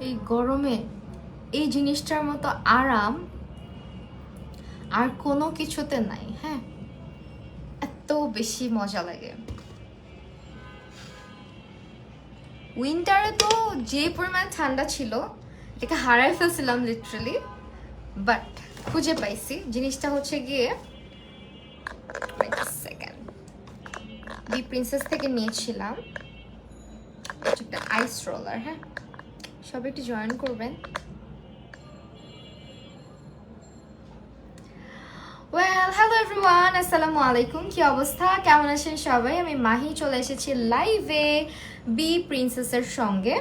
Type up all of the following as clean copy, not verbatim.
এই গরমে এই জিনিসটার মতো আরাম আর কোনো কিছুতে নাই। হ্যাঁ, এত বেশি মজা লাগে। উইন্টারে তো যে পরিমাণ ঠান্ডা ছিল এটাকে হারাই ফেলছিলাম লিটারালি, বাট খুঁজে পাইছি। জিনিসটা হচ্ছে গিয়ে সেকেন্ড বি প্রিন্সেস থেকে নিয়েছিলাম একটা আইস রোলার। হ্যাঁ, সবাই একটু জয়েন করবেন। ওয়েল, হ্যালো এভরিওয়ান, আসসালামু আলাইকুম। কি অবস্থা, কেমন আছেন সবাই? আমি মাহি চলে এসেছি লাইভে বি প্রিন্সেসের সঙ্গে।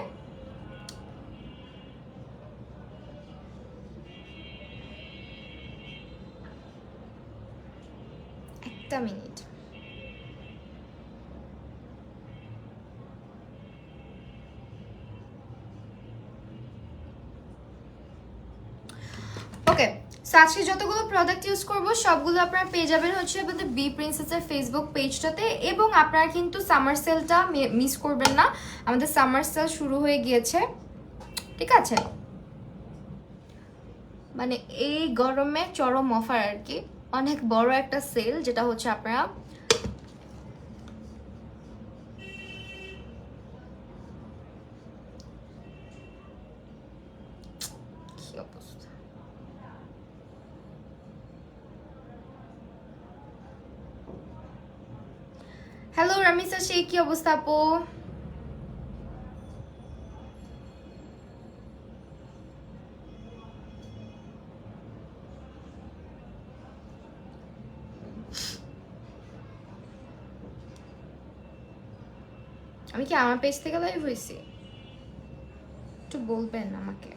একটা মিনিট। ওকে, সো আজকে যতগুলো প্রোডাক্ট ইউজ করবো সবগুলো আপনারা পেয়ে যাবেন হচ্ছে আমাদের বি প্রিন্সেসের ফেসবুক পেজটাতে। এবং আপনারা কিন্তু সামার সেলটা মিস করবেন না, আমাদের সামার সেল শুরু হয়ে গিয়েছে, ঠিক আছে? মানে এই গরমে চরম অফার আর কি, অনেক বড় একটা সেল, যেটা হচ্ছে আপনারা কি অবস্থা। হ্যালো রামিসা শেখ, কি অবস্থা আপু? আমি কি আমার পেজ থেকে লাইভ হয়েছি? একটু বলবেন আমাকে।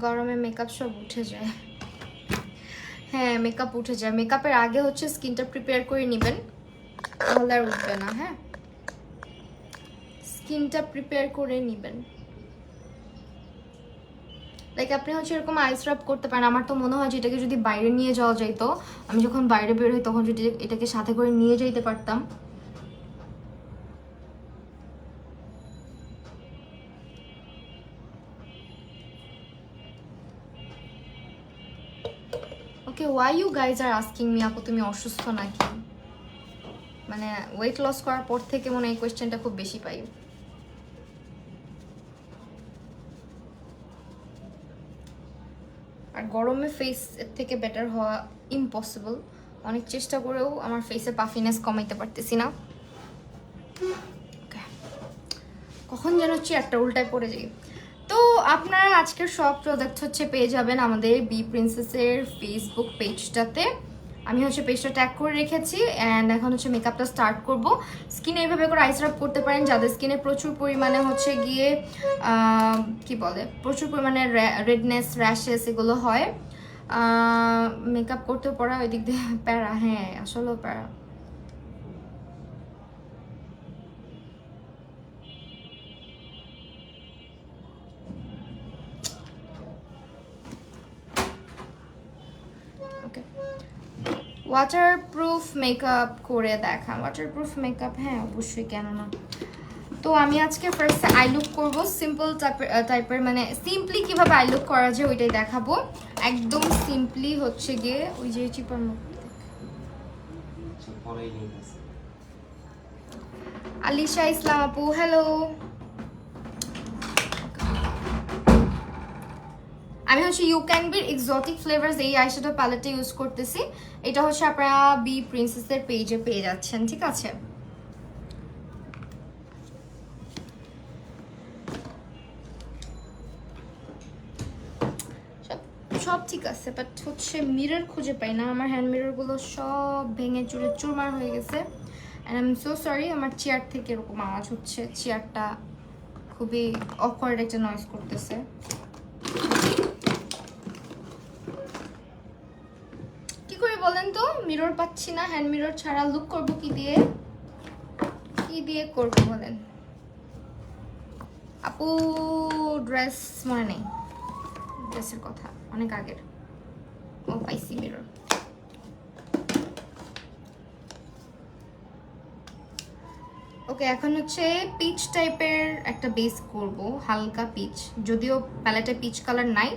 গরমে মেকআপ সব উঠে যায়। হ্যাঁ, মেকআপ উঠে যায়। মেকআপের আগে হচ্ছে স্কিনটা প্রিপেয়ার করে নেবেন, তাহলে আর উঠবে না। হ্যাঁ, স্কিনটা প্রিপেয়ার করে নেবেন। লাইক আপনি হচ্ছে এরকম আইস রাব করতে পারেন। আমার তো মনে হয় যে এটাকে যদি বাইরে নিয়ে যাওয়া যাইতো, আমি যখন বাইরে বের হই তখন যদি এটাকে সাথে করে নিয়ে যাইতে পারতাম। Okay, why you guys are asking me আপু তুমি অসুস্থ নাকি? মানে ওয়েট লস করার পর থেকে মনে হয় এই কোয়েশ্চেনটা খুব বেশি পাই। আর গরমে ফেস এর থেকে বেটার হওয়া ইম্পসিবল। অনেক চেষ্টা করেও আমার ফেসে পাফিনেস কমাইতে পারতেছি না। কখন যেন চেয়ারটা উল্টায় পড়ে যাই। তো আপনারা আজকের সব প্রোডাক্ট হচ্ছে পেয়ে যাবেন আমাদের বি প্রিন্সেসের ফেসবুক পেজটাতে। আমি হচ্ছে পেজটা ট্যাগ করে রেখেছি। অ্যান্ড এখন হচ্ছে মেকআপটা স্টার্ট করব। স্কিনে এইভাবে করে আইস রাব করতে পারেন যাদের স্কিনে প্রচুর পরিমাণে হচ্ছে গিয়ে কি বলে, প্রচুর পরিমাণে রেডনেস, র্যাশেস এগুলো হয়। মেকআপ করতে পড়া ওই দিক দিয়ে প্যারা। হ্যাঁ, আসলেও প্যারা। ওকে, ওয়াটারপ্রুফ মেকআপ করে দেখান। ওয়াটারপ্রুফ মেকআপ, হ্যাঁ অবশ্যই, কেন না। তো আমি আজকে ফার্স্টে আই লুক করবো সিম্পল টাইপের, মানে সিম্পলি কিভাবে আই লুক করা যায় ওইটাই দেখাবো। একদম সিম্পলি হচ্ছে গিয়ে ওই যে চিপার মধ্যে। আলিশা ইসলাম আপু, হ্যালো। আমি হচ্ছে ইউ ক্যান বির এক্সোটিক ফ্লেভার্স এই আইশ্যাডো প্যালেটটা ইউজ করতেছি। এটা হচ্ছে আপনারা বি প্রিন্সেসের পেজে পেয়ে যাচ্ছেন, ঠিক আছে? সব ঠিক আছে, বাট হচ্ছে মিরর খুঁজে পাই না। আমার হ্যান্ড মিররগুলো সব ভেঙে চুরে চুরমার হয়ে গেছে। And I am so sorry, আমার চেয়ার থেকে এরকম আওয়াজ হচ্ছে। চেয়ারটা খুবই অকওয়ার্ড একটা নয়েজ করতেছে। কি করে বলেন তো, মিরর পাচ্ছি না। হ্যান্ড মিরর ছাড়া লুক করবো কি দিয়ে? কি দিয়ে করবো বলেন? আপু ড্রেস মনে নেই, ড্রেসের কথা অনেক আগের। ও পাইসি মিরর। ওকে, এখন হচ্ছে পিচ টাইপের একটা বেস করব, হালকা পিচ, যদিও প্যালেটে পিচ কালার নাই,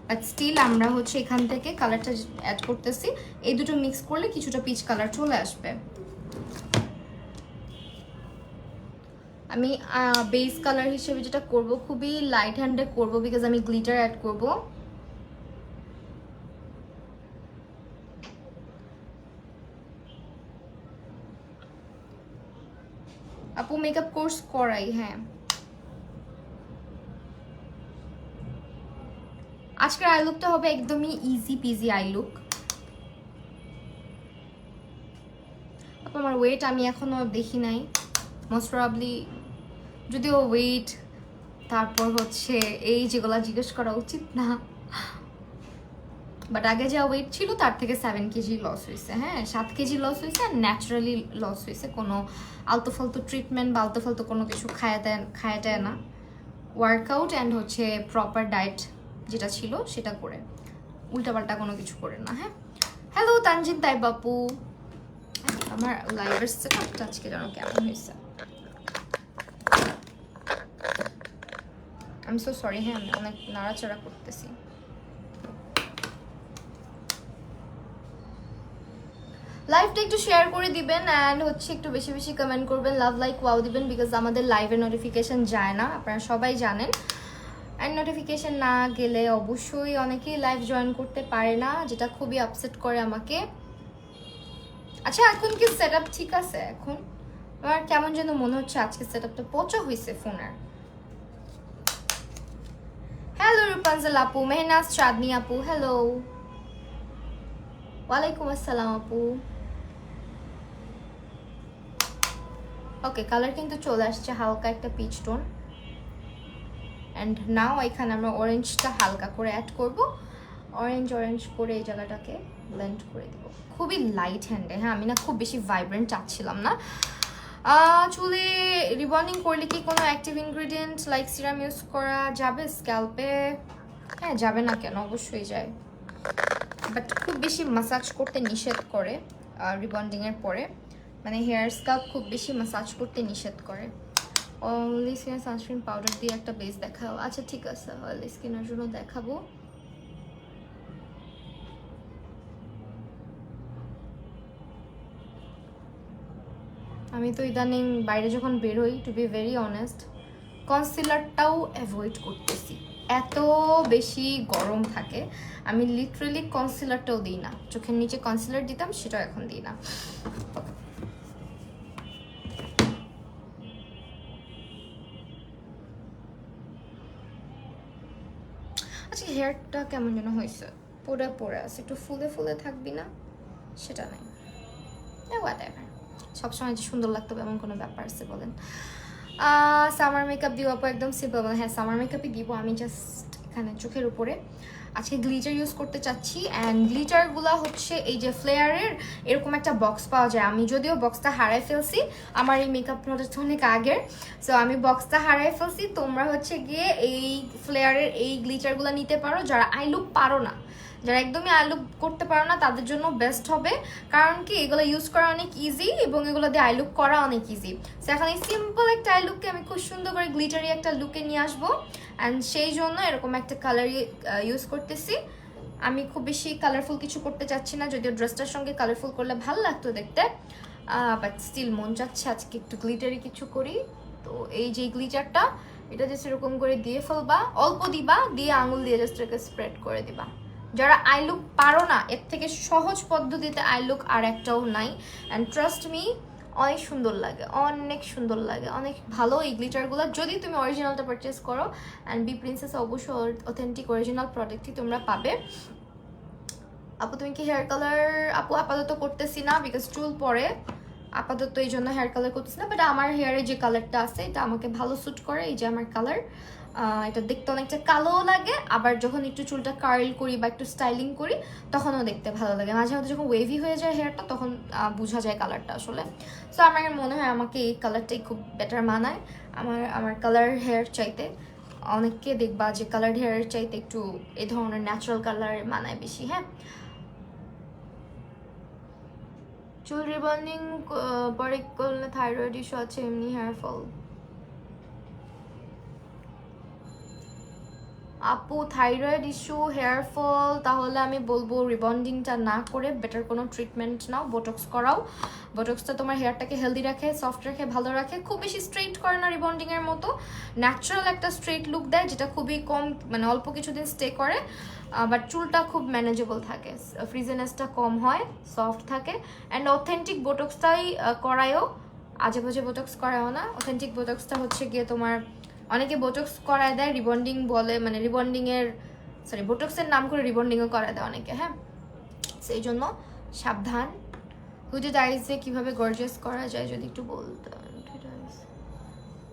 বাট স্টিল আমরা হচ্ছে এখান থেকে কালারটা অ্যাড করতেছি। এই দুটো মিক্স করলে কিছুটা পিচ কালার চলে আসবে। আমি বেস কালার হিসেবে যেটা করব, খুবই লাইট হ্যান্ডে করব, বিকজ আমি গ্লিটার অ্যাড করব। আপু মেকআপ কোর্স করাই, হ্যাঁ। আজকের আই লুকটা হবে একদমই ইজি পিজি আই লুক। আপু আমার ওয়েট আমি এখনো দেখি নাই, মোস্ট প্রবাবলি, যদিও ওয়েট তারপর হচ্ছে এই যেগুলা জিজ্ঞেস করা উচিত না, বাট আগে যা ওয়েট ছিল তার থেকে 7 কেজি লস হয়েছে। হ্যাঁ, 7 কেজি লস হয়েছে, আর ন্যাচারালি লস হয়েছে, কোনো আলতু ফালতু ট্রিটমেন্ট বা আলতু ফালতু কোনো কিছু খায় দেয় না, ওয়ার্কআউট অ্যান্ড হচ্ছে প্রপার ডায়েট যেটা ছিল সেটা করে, উল্টাপাল্টা কোনো কিছু করে না। হ্যাঁ, হ্যালো তানজিন তাই বাপু, আমার লাইভের সেটআপটা আজকে যেন কেমন হয়েছে, আমি সো সরি। হ্যাঁ, আমি অনেক নাড়াচাড়া করতেছি। লাইভটা একটু শেয়ার করে দিবেন অ্যান্ড হচ্ছে একটু বেশি বেশি কমেন্ট করবেন, লাভ লাইক ওয়াও দিবেন, বিকজ আমাদের লাইভের নোটিফিকেশন যায় না, আপনারা সবাই জানেন। অ্যান্ড নোটিফিকেশন না গেলে অবশ্যই অনেকেই লাইভ জয়েন করতে পারে না, যেটা খুবই আপসেট করে আমাকে। আচ্ছা, এখন কি সেটআপ ঠিক আছে? এখন আমার কেমন যেন মনে হচ্ছে আজকে সেটআপটা পচা হয়েছে ফোনের। হ্যালো রূপাঞ্জল আপু, মেহনাজ চাঁদনি আপু, হ্যালো, ওয়ালাইকুম আসসালাম আপু। ওকে, কালার কিন্তু চলে আসছে হালকা একটা পিচ টোন, অ্যান্ড নাও এখানে আমরা অরেঞ্জটা হালকা করে অ্যাড করব, অরেঞ্জ করে এই জায়গাটাকে ব্লেন্ড করে দিব, খুবই লাইট হ্যান্ডে। হ্যাঁ, আমি না খুব বেশি ভাইব্রেন্ট চাচ্ছিলাম না। চুলে রিবন্ডিং করলে কি কোনো active ingredient like serum use করা যাবে স্ক্যাল্পে? হ্যাঁ, যাবে না কেন, অবশ্যই যায়, বাট খুব বেশি মাসাজ করতে নিষেধ করে রিবন্ডিংয়ের পরে, মানে হেয়ার স্ক্যাল্প খুব বেশি মাসাজ করতে নিষেধ করে। অয়েলি স্কিনের সানস্ক্রিন পাউডার দিয়ে একটা বেস দেখাও। আচ্ছা ঠিক আছে, অয়েলি স্কিনের জন্য দেখাবো। আমি তো ইদানিং বাইরে যখন বের হই, টু বি ভেরি অনেস্ট, কনসিলারটাও অ্যাভয়েড করতেছি, এত বেশি গরম থাকে, আমি লিটারেলি কনসিলারটাও দিই না, চোখের নিচে কনসিলার দিতাম সেটাও এখন দিই না। আচ্ছা, হেয়ারটা কেমন যেন হয়েছে, পরে পরে আছে, একটু ফুলে ফুলে থাকবি না, সেটা নাই, হোয়াটএভার, সবসময় যে সুন্দর লাগতে হবে এমন কোনো ব্যাপার আছে বলেন? সামার মেকআপ দিব আপু, একদম সিম্পল। হ্যাঁ, সামার মেকআপই দিব আমি, জাস্ট এখানে চোখের উপরে আজকে গ্লিটার ইউজ করতে চাচ্ছি। অ্যান্ড গ্লিটারগুলো হচ্ছে এই যে ফ্লেয়ারের এরকম একটা বক্স পাওয়া যায়, আমি যদিও বক্সটা হারাই ফেলছি, আমার এই মেকআপ প্রোডাক্ট অনেক আগের, সো আমি বক্সটা হারাই ফেলছি। তোমরা হচ্ছে গিয়ে এই ফ্লেয়ারের এই গ্লিটারগুলো নিতে পারো, যারা আই লুক পারো না, যারা একদমই আই লুক করতে পারো না, তাদের জন্য বেস্ট হবে, কারণ কি এগুলো ইউজ করা অনেক ইজি এবং এগুলো দিয়ে আই লুক করা অনেক ইজি। সো এখন এই সিম্পল একটা আই লুককে আমি খুব সুন্দর করে গ্লিটারি একটা লুকে নিয়ে আসবো, অ্যান্ড সেই জন্য এরকম একটা কালার ইউজ করতেছি। আমি খুব বেশি কালারফুল কিছু করতে চাচ্ছি না, যদিও ড্রেসটার সঙ্গে কালারফুল করলে ভালো লাগতো দেখতে, বাট স্টিল মন চাচ্ছে আজকে একটু গ্লিটারি কিছু করি। তো এই যে গ্লিটারটা, এটা জাস্ট এরকম করে দিয়ে ফেলবা, অল্প দিবা, দিয়ে আঙুল দিয়ে জাস্ট এটাকে স্প্রেড করে দিবা। যারা আই লুক পারো না, এর থেকে সহজ পদ্ধতিতে আই লুক আর একটাও নাই, অ্যান্ড ট্রাস্ট মি, অনেক সুন্দর লাগে, অনেক সুন্দর লাগে, অনেক ভালো এই গ্লিটারগুলো, যদি তুমি অরিজিনালটা পারচেস করো। অ্যান্ড বি প্রিন্সেস অবশ্যই অথেন্টিক অরিজিনাল প্রোডাক্টই তোমরা পাবে। আপু তুমি কি হেয়ার কালার? আপু আপাতত করতেছি না, বিকজ চুল পরে, আপাতত এই জন্য হেয়ার কালার করতেছি না, বাট আমার হেয়ারে যে কালারটা আছে এটা আমাকে ভালো স্যুট করে, এই যে আমার কালার, এটা দেখতে অনেকটা কালোও লাগে, আবার যখন একটু চুলটা কার্ল করি বা একটু স্টাইলিং করি তখনও দেখতে ভালো লাগে, মাঝে মাঝে যখন ওয়েভি হয়ে যায় হেয়ারটা তখন বোঝা যায় কালারটা আসলে। সো আমার মনে হয় আমাকে এই কালারটাই খুব বেটার মানায়। আমার আমার কালার হেয়ার চাইতে, অনেককে দেখবা যে কালার হেয়ার চাইতে একটু এই ধরনের ন্যাচারাল কালার মানায় বেশি। হ্যাঁ, চুল রিবন্ডিং পরে করলে থাইরয়েড ইস্যু আছে, এমনি হেয়ার ফল। আপু থাইরয়েড ইস্যু, হেয়ার ফল, তাহলে আমি বলবো রিবন্ডিংটা না করে বেটার কোনো ট্রিটমেন্ট নাও, বোটক্স করাও। বোটক্সটা তোমার হেয়ারটাকে হেলদি রাখে, সফট রাখে, ভালো রাখে, খুব বেশি স্ট্রেইট করে না রিবন্ডিং এর মতো, ন্যাচারাল একটা স্ট্রেইট লুক দেয়, যেটা খুবই কম মানে অল্প কিছুদিন স্টে করে, বাট চুলটা খুব ম্যানেজেবল থাকে, ফ্রিজেনেসটা কম হয়, সফট থাকে। অ্যান্ড অথেন্টিক বোটক্সটাই করায়ও, আজে বাজে বোটক্স করায়ও না। অথেন্টিক বোটক্সটা হচ্ছে গিয়ে তোমার, অনেকে বোটক্স করায় দেয় রিবন্ডিং বলে, মানে রিবন্ডিংয়ের সরি বোটক্সের নাম করে রিবন্ডিংও করায় দেয় অনেকে। হ্যাঁ, সেই জন্য সাবধান। হুডেড আইসে কীভাবে গর্জিয়াস করা যায় যদি একটু বলতাম।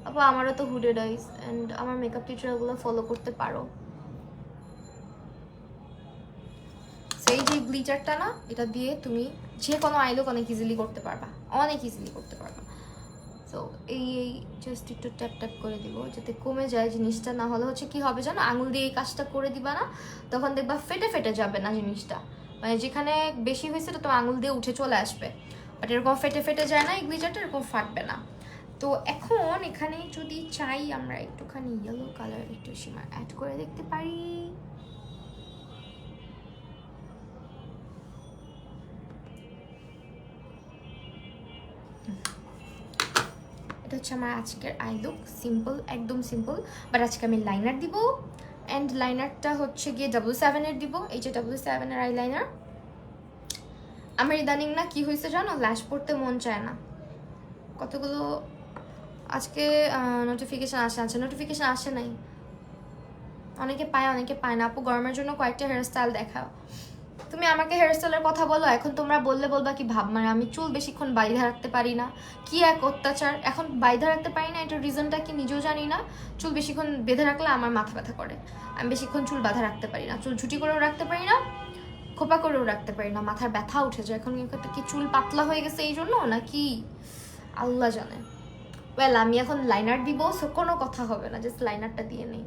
আপু আমারও তো হুডেড আইস, অ্যান্ড আমার মেকআপ টিউটোরিয়ালগুলো ফলো করতে পারো। সেই যে গ্লিটারটা না, এটা দিয়ে তুমি যে কোনো আই লুক অনেক ইজিলি করতে পারবা, অনেক ইজিলি করতে পারবা। তো এই জাস্ট একটু ট্যাপ ট্যাপ করে দিব যাতে কমে যায় জিনিসটা। না হলে হচ্ছে কি হবে জানো, আঙুল দিয়ে এই কাজটা করে দিবা না, তখন দেখবা ফেটে ফেটে যাবে না জিনিসটা, মানে যেখানে বেশি হয়েছে তো তোমার আঙুল দিয়ে উঠে চলে আসবে, বাট এরকম ফেটে ফেটে যায় না, এই গ্লিটারটা এরকম ফাটবে না। তো এখন এখানে যদি চাই আমরা একটুখানি ইয়েলো কালার একটু শিমার অ্যাড করে দেখতে পারি। এটা হচ্ছে আমার আজকের আই লুক, সিম্পল, একদম সিম্পল, বাট আজকে আমি লাইনার দিব। অ্যান্ড লাইনারটা হচ্ছে গিয়ে W7-এর দিব, এই যে W7-এর আই লাইনার। আমার ইদানিং না কি হয়েছে জানো, ল্যাশ পড়তে মন চায় না। কতগুলো আজকে নোটিফিকেশান আসে, নোটিফিকেশান আসে নাই, অনেকে পায় অনেকে পায় না। আপু গরমের জন্য কয়েকটা হেয়ারস্টাইল দেখাও। তুমি আমাকে হেয়ারস্টাইলের কথা বলো, এখন তোমরা বললে বলবা কি ভাব, মানে আমি চুল বেশিক্ষণ বাইধা রাখতে পারি না, কি এক অত্যাচার। এখন বাইধা রাখতে পারি না, এটার রিজনটা কি নিজেও জানি না। চুল বেশিক্ষণ বেঁধে রাখলে আমার মাথা ব্যথা করে, আমি বেশিক্ষণ চুল বাঁধা রাখতে পারি না, চুল ঝুটি করেও রাখতে পারি না, খোপা করেও রাখতে পারি না, মাথার ব্যথা উঠে যায়। এখন কি চুল পাতলা হয়ে গেছে এই জন্য নাকি আল্লাহ জানে। ওয়েল আমি এখন লাইনার দিব, সো কোনো কথা হবে না, জাস্ট লাইনারটা দিয়ে নেই।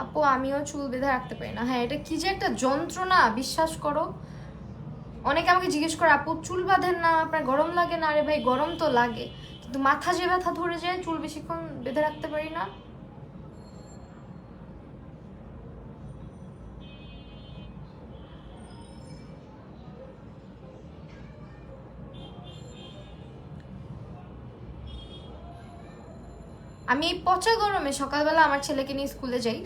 আপু আমিও চুল বেঁধে রাখতে পারি না। হ্যাঁ, এটা কি যে একটা যন্ত্রণা, বিশ্বাস করো। অনেকে আমাকে জিজ্ঞেস করে আপু চুল বাঁধেন না, আপনার গরম লাগে না? আরে ভাই গরম তো লাগে, কিন্তু মাথা যে ব্যথা ধরে যায়, চুল বেশিক্ষণ বেঁধে রাখতে পারি না। আমি এই পচা গরমে সকালবেলা আমার ছেলেকে নিয়ে স্কুলে যাই,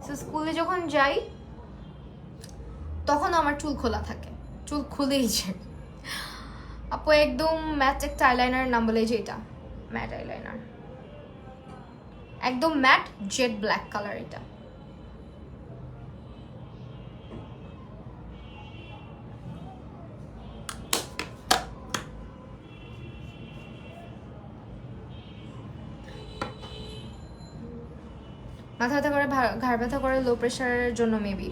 সো স্কুলে যখন যাই তখন আমার চুল খোলা থাকে, চুল খুলেই যায়। আপু একদম ম্যাট একটা আইলাইনারের নাম বলে, যে এটা ম্যাট আইলাইনার, একদম ম্যাট জেড ব্ল্যাক কালার। এটা মাথা ব্যথা করে, ঘাড় ব্যথা করে, লো প্রেশারের জন্য মেবি।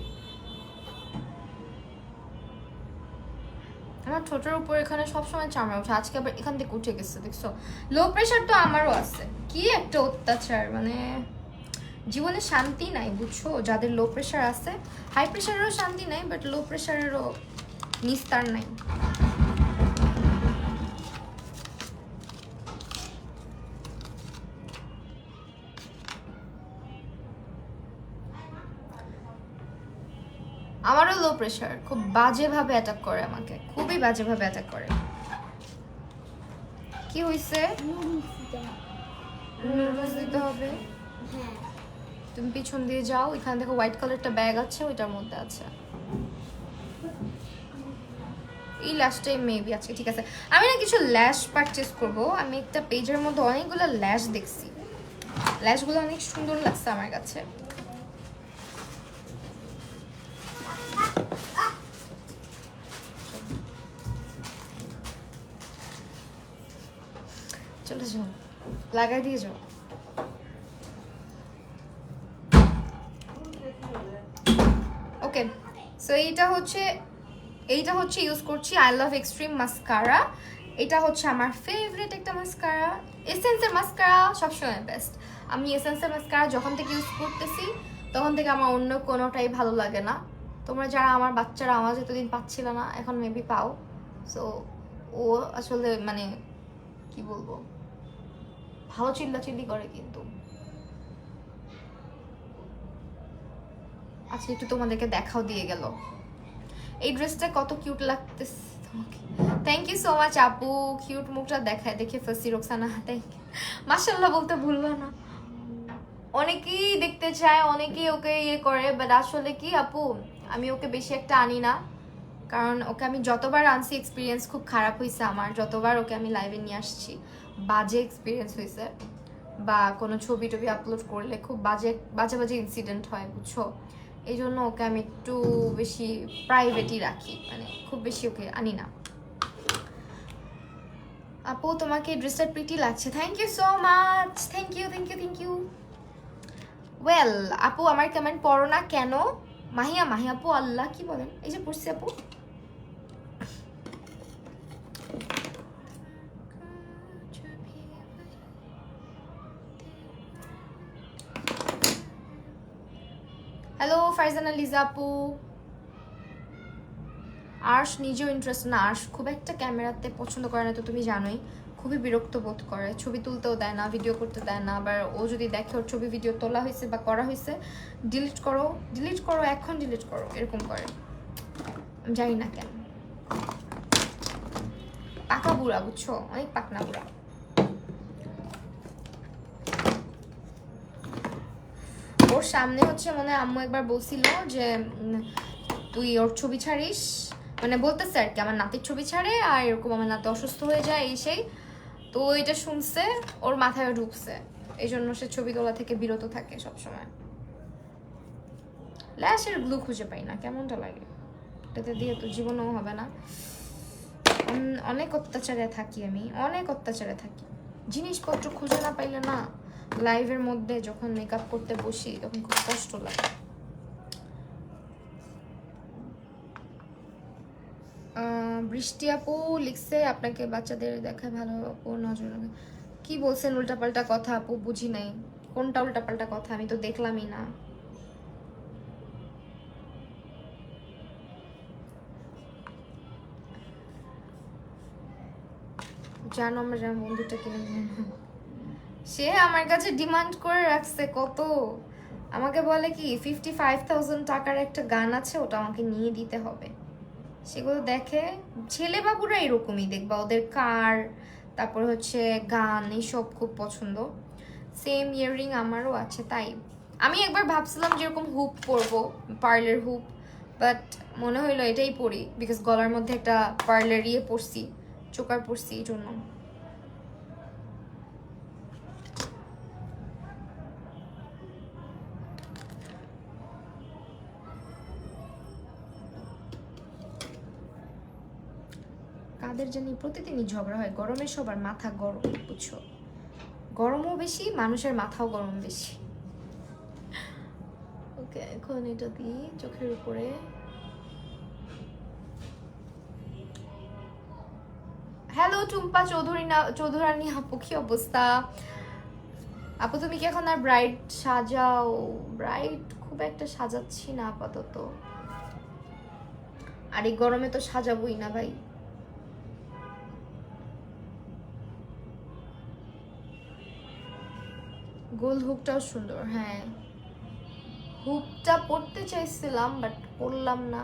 আমার ঠোঁটের উপর এখানে সবসময় চামড়া উঠে, আজকে আবার এখান থেকে উঠে গেছে, দেখছো? লো প্রেশার তো আমারও আছে, কি একটা অত্যাচার, মানে জীবনে শান্তি নাই, বুঝছো? যাদের লো প্রেশার আছে, হাই প্রেশারেরও শান্তি নাই, বাট লো প্রেশারেরও নিস্তার নাই। আমারও লো প্রেশার খুব বাজেভাবে অ্যাটাক করে, আমাকে খুবই বাজেভাবে অ্যাটাক করে। কি হয়েছে? নুডলস দিতে হবে। তুমি পিছন দিয়ে যাও, এখান থেকে হোয়াইট কালারটা ব্যাগ আছে, ওইটার মধ্যে আছে। এই ল্যাশটাই মেবি আজকে ঠিক আছে। আমি না কিছু ল্যাশ পারচেস করব, আমি একটা পেজের মধ্যে অনেকগুলো ল্যাশ দেখছি, ল্যাশগুলো অনেক সুন্দর লাগছে আমার কাছে। চলে যাও, লাগাই দিয়ে যাও। ওকে, সো এইটা হচ্ছে ইউজ করছি আই লাভ এক্সট্রিম মাস্কারা। এটা হচ্ছে আমার ফেভারিট একটা মাস্কারা। এসেন্সের মাস্কারা সবসময় বেস্ট। আমি এসেন্সের মাস্কারা যখন থেকে ইউজ করতেছি তখন থেকে আমার অন্য কোনোটাই ভালো লাগে না। তোমরা যারা আমার বাচ্চারা আওয়াজ এতদিন পাচ্ছিল না, এখন মেবি পাও। সো ও আসলে মানে কি বলবো, ভালো চিল্লাচিল্লি করে, কিন্তু আচ্ছা একটু তোমাদেরকে দেখাও দিয়ে গেল। এই ড্রেসটা কত কিউট লাগতেছে তোমাকে। থ্যাংক ইউ সো মাচ আপু, কিউট মুখটা দেখায় দেখে ফার্সি রোকসানা, থ্যাংক ইউ। মাশাআল্লাহ বলতে ভুলবা না। অনেকেই দেখতে চায়, অনেকেই ওকে ইয়ে করে, বাট আসলে কি আপু আমি ওকে বেশি একটা আনি না, কারণ ওকে আমি যতবার আনছি এক্সপিরিয়েন্স খুব খারাপ হয়েছে আমার। যতবার ওকে আমি লাইভে নিয়ে আসছি বাজে এক্সপিরিয়েন্স হয়েছে, বা কোনো ছবি টবি আপলোড করলে খুব বাজে বাজে বাজে ইনসিডেন্ট হয়, বুঝছো। এই জন্য ওকে আমি একটু বেশি প্রাইভেটই রাখি, মানে খুব বেশি ওকে আনি না। আপু তোমাকে ড্রেসটা প্রিটি লাগছে, thank you so much, thank you thank you thank you. Well আপু আমার কমেন্ট পড়ো না কেন? মাহিয়া আপু আল্লাহ কি বলেন, এই যে পড়ছি আপু। হ্যালো ফারজানা লিজা আপু। আর্শ নিজেও ইন্টারেস্ট না, আর্শ খুব একটা ক্যামেরাতে পছন্দ করে না, তো তুমি জানোই খুবই বিরক্ত বোধ করে, ছবি তুলতেও দেয় না, ভিডিও করতে দেয় না। আবার ও যদি দেখে ওর ছবি ভিডিও তোলা হয়েছে বা করা হয়েছে, ডিলিট করো এখন ডিলিট করো, এরকম করে। আমি জানি না কেন, পাকা বুড়া, বুঝছো, অনেক পাকনা বুড়া। ওর সামনে হচ্ছে মানে আম্মু একবার বলছিল যে তুই ওর ছবি ছাড়িস, মানে বলতেছে আর কি আমার নাতির ছবি ছাড়ে, আর এরকম আমার নাতি অসুস্থ হয়ে যায় এই সেই। তো এটা শুনছে, ওর মাথায় ঢুকছে, এই জন্য সে ছবি তোলা থেকে বিরত থাকে সবসময়। ল্যাশের গ্লু খুঁজে পাই না, কেমনটা লাগে, এটাতে দিয়ে তো জীবনও হবে না। অনেক অত্যাচারে থাকি আমি, অনেক অত্যাচারে থাকি। জিনিসপত্র খুঁজে না পাইলে না, লাইভের মধ্যে যখন মেকআপ করতে বসি তখন খুব কষ্ট লাগে। বৃষ্টি আপু লিখছে আপনাকে বাচ্চাদের দেখা ভালো আপু নজর। কি বলছেন উল্টাপাল্টা কথা আপু, বুঝি নাই কোনটা উল্টাপাল্টা কথা, আমি তো দেখলামই না। জানো আমরা যেমন বন্ধুটা কিনে সে আমার কাছে ডিমান্ড করে রাখছে কত, আমাকে বলে কি 55,000 টাকার একটা গান আছে, ওটা আমাকে নিয়ে দিতে হবে। সেগুলো দেখে ছেলে বাবুরা এরকমই, দেখবা ওদের কার, তারপর হচ্ছে গান, এইসব খুব পছন্দ। সেম ইয়াররিং আমারও আছে, তাই আমি একবার ভাবছিলাম যেরকম হুপ পরবো, পার্লের হুপ, বাট মনে হইলো এটাই পরি, বিকজ গলার মধ্যে একটা পার্লের ইয়ে পরছি, চোকার পরছি, এই জন্য। কাদের জানি প্রতিদিনই ঝগড়া হয়, গরমে সবার মাথা গরম, বুঝছো, গরমও বেশি, মানুষের মাথাও গরম বেশি। ওকে এখন এটা দিই চোখের উপরে। হ্যালো টুম্পা চৌধুরানী আপু, কি অবস্থা আপু? তুমি কি এখন আর ব্রাইড সাজাও? ব্রাইড খুব একটা সাজাচ্ছি না আপাতত, আর এই গরমে তো সাজাবোই না ভাই। গোল হুকটাও সুন্দর, হ্যাঁ হুকটা পরতে চাইছিলাম বাট পরলাম না,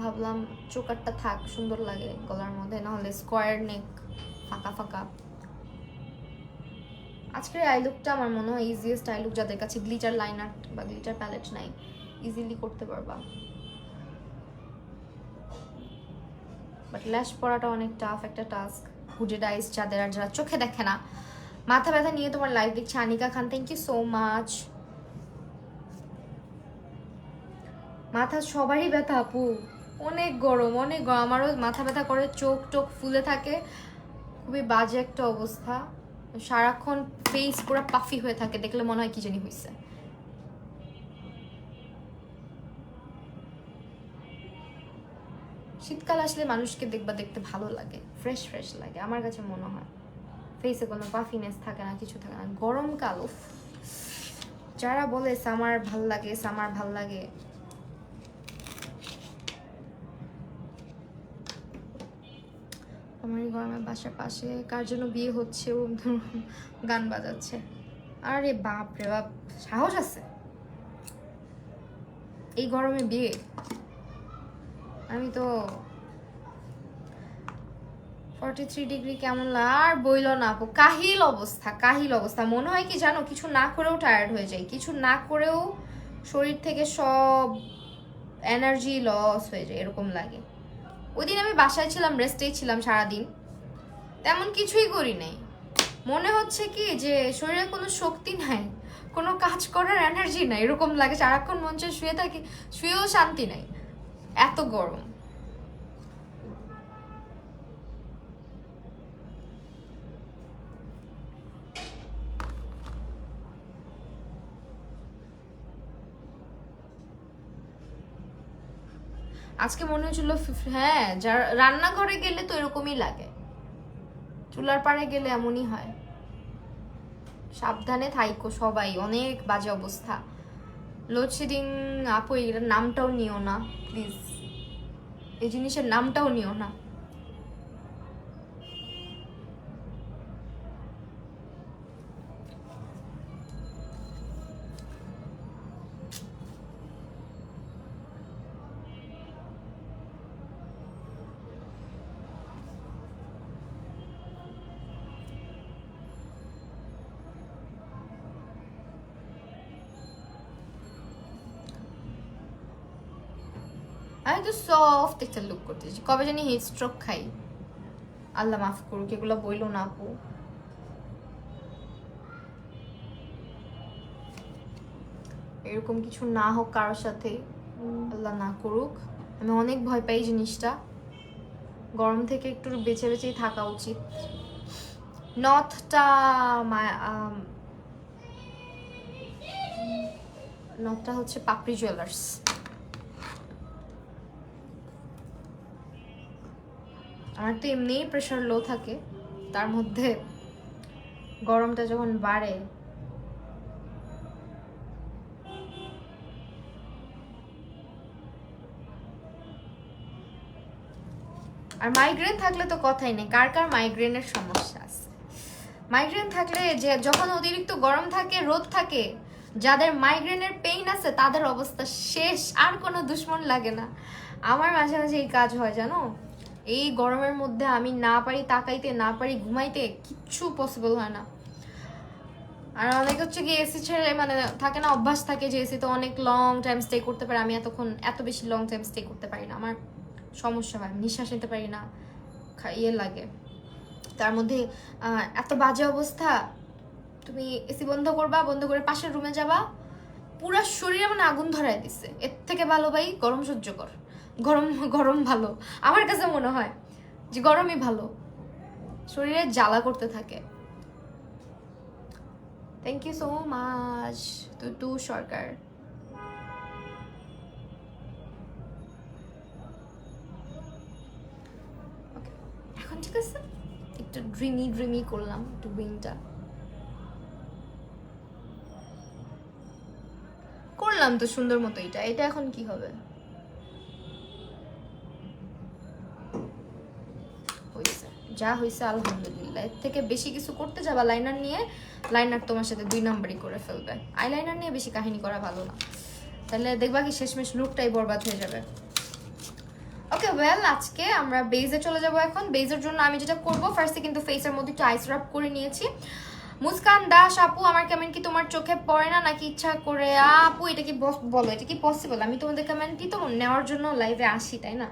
ভাবলাম চোকারটা থাক, সুন্দর লাগে গলার মধ্যে, নাহলে স্কোয়ার নেক ফাঁকা ফাঁকা। আজকের আই লুকটা আমার মনে হয় ইজিয়েস্ট আই লুক, যাদের কাছে গ্লিটার লাইনার বা গ্লিটার প্যালেট নাই, ইজিলি করতে পারবা। বাট ল্যাশ পরাটা অনেক টাফ একটা টাস্ক, হুডেড আইস যাদের, আর যারা চোখে দেখে না। মাথা ব্যথা নিয়ে তোমার লাইভ দেখছে আনিকা খান, থ্যাংক ইউ সো মাচ। মাথা সবারই ব্যথা আপু, অনেক গরম, আমারও মাথা ব্যথা করে, চোখ টোক ফুলে থাকে, খুবই বাজে একটা অবস্থা। সারাক্ষণ ফেস পুরো পাফি হয়ে থাকে, দেখলে মনে হয় কি জানি হয়েছে। শীতকাল আসলে মানুষকে দেখতে ভালো লাগে, ফ্রেশ ফ্রেশ লাগে, আমার কাছে মনে হয়। ফেসে কোনো পাফিনেস থাকে না, কিছু থাকে না। গরমকাল, উফ, যারা বলে সামার ভাল লাগে, সামার ভাল লাগে, আমার গরমের বাসার পাশে কার জন্য বিয়ে হচ্ছে, ও গান বাজাচ্ছে। আরে বাপ রে বাপ, সাহস আছে এই গরমে বিয়ে? আমি তো 43 ডিগ্রি কেমন আর বইল না আপু, কাহিল অবস্থা, কাহিল অবস্থা। মনে হয় কি জানো, কিছু না করেও টায়ার্ড হয়ে যায়, কিছু না করেও শরীর থেকে সব এনার্জি লস হয়ে যায়, এরকম লাগে। ওই দিন আমি বাসায় ছিলাম, রেস্টেই ছিলাম সারাদিন, তেমন কিছুই করি নাই। মনে হচ্ছে কি যে শরীরে কোনো শক্তি নাই, কোনো কাজ করার এনার্জি নাই, এরকম লাগে। সারাক্ষণ মন চায় শুয়ে থাকি, শুয়েও শান্তি নাই, এত গরম। আজকে মনে হচ্ছিল, হ্যাঁ, যার রান্নাঘরে গেলে তো এরকমই লাগে, চুলার পাড়ে গেলে এমনই হয়। সাবধানে থাইকো সবাই, অনেক বাজে অবস্থা। লোডশেডিং আপু, এর নামটাও নিও না প্লিজ, এই জিনিসের নামটাও নিও না। আমি তো সফট একটা লুক করতেছি, কবে জানি হিট স্ট্রোক খাই, আল্লাহ মাফ করুক, এগুলো বইলো না আপু। এরকম কিছু না হোক কারোর সাথে, আল্লাহ না করুক। আমি অনেক ভয় পাই জিনিসটা, গরম থেকে একটু বেঁচে বেঁচেই থাকা উচিত। নথটা হচ্ছে পাপড়ি জুয়েলার্স। আমার তো এমনিই প্রেশার লো থাকে, তার মধ্যে গরমটা যখন বাড়ে, আর মাইগ্রেন থাকলে তো কথাই নেই। কার কার মাইগ্রেনের সমস্যা আছে? মাইগ্রেন থাকলে, যে যখন অতিরিক্ত গরম থাকে, রোদ থাকে, যাদের মাইগ্রেনের পেইন আছে তাদের অবস্থা শেষ, আর কোনো দুশ্মন লাগে না। আমার মাঝে মাঝে এই কাজ হয় জানো, এই গরমের মধ্যে আমি না পারি তাকাইতে, না পারি ঘুমাইতে, কিচ্ছু পসিবল হয় না। আর অনেক হচ্ছে কি এসি ছেড়ে, মানে থাকে না, অভ্যাস থাকে যে এসি তো অনেক লং টাইম স্টে করতে পারে, আমি এত বেশি লং টাইম স্টে করতে পারি না, আমার সমস্যা হয়, নিঃশ্বাস নিতে পারি না, ইয়ে লাগে। তার মধ্যে এত বাজে অবস্থা, তুমি এসি বন্ধ করবা, বন্ধ করে পাশের রুমে যাবা, পুরো শরীরে মানে আগুন ধরায় দিচ্ছে। এর থেকে ভালো ভাই গরম সহ্য কর, গরম গরম ভালো। আমার কাছে মনে হয় যে গরমই ভালো, শরীরে জ্বালা করতে থাকে। Thank you so much to সরকার। এখন ঠিক আছে, একটু ড্রিমি করলাম, একটু উইংটা করলাম তো সুন্দর মতো। এটা এখন কি হবে? হয়েছে যা হয়েছে আলহামদুলিল্লাহ। এর থেকে বেশি কিছু করতে যাবা লাইনার নিয়ে, লাইনার তোমার সাথে 2 নাম্বারই করে ফেলবে। আইলাইনার নিয়ে বেশি কাহিনী করা ভালো না, তাহলে দেখবা কি শেষমেশ লুকটাই বরবাদ হয়ে যাবে। ওকে ওয়েল, আজকে আমরা বেজে চলে যাব। এখন বেজের জন্য আমি যেটা করব, ফার্স্টে কিন্তু ফেসের মধ্যে একটু আইস রাব করে নিয়েছি। মুস্কান দাস আপু, আমার কমেন্ট কি তোমার চোখে পড়ে না নাকি ইচ্ছা করে? আপু এটা কি বলো, এটা কি পসিবল? আমি তোমাদের কমেন্টই তো নেওয়ার জন্য লাইভে আসি, তাই না?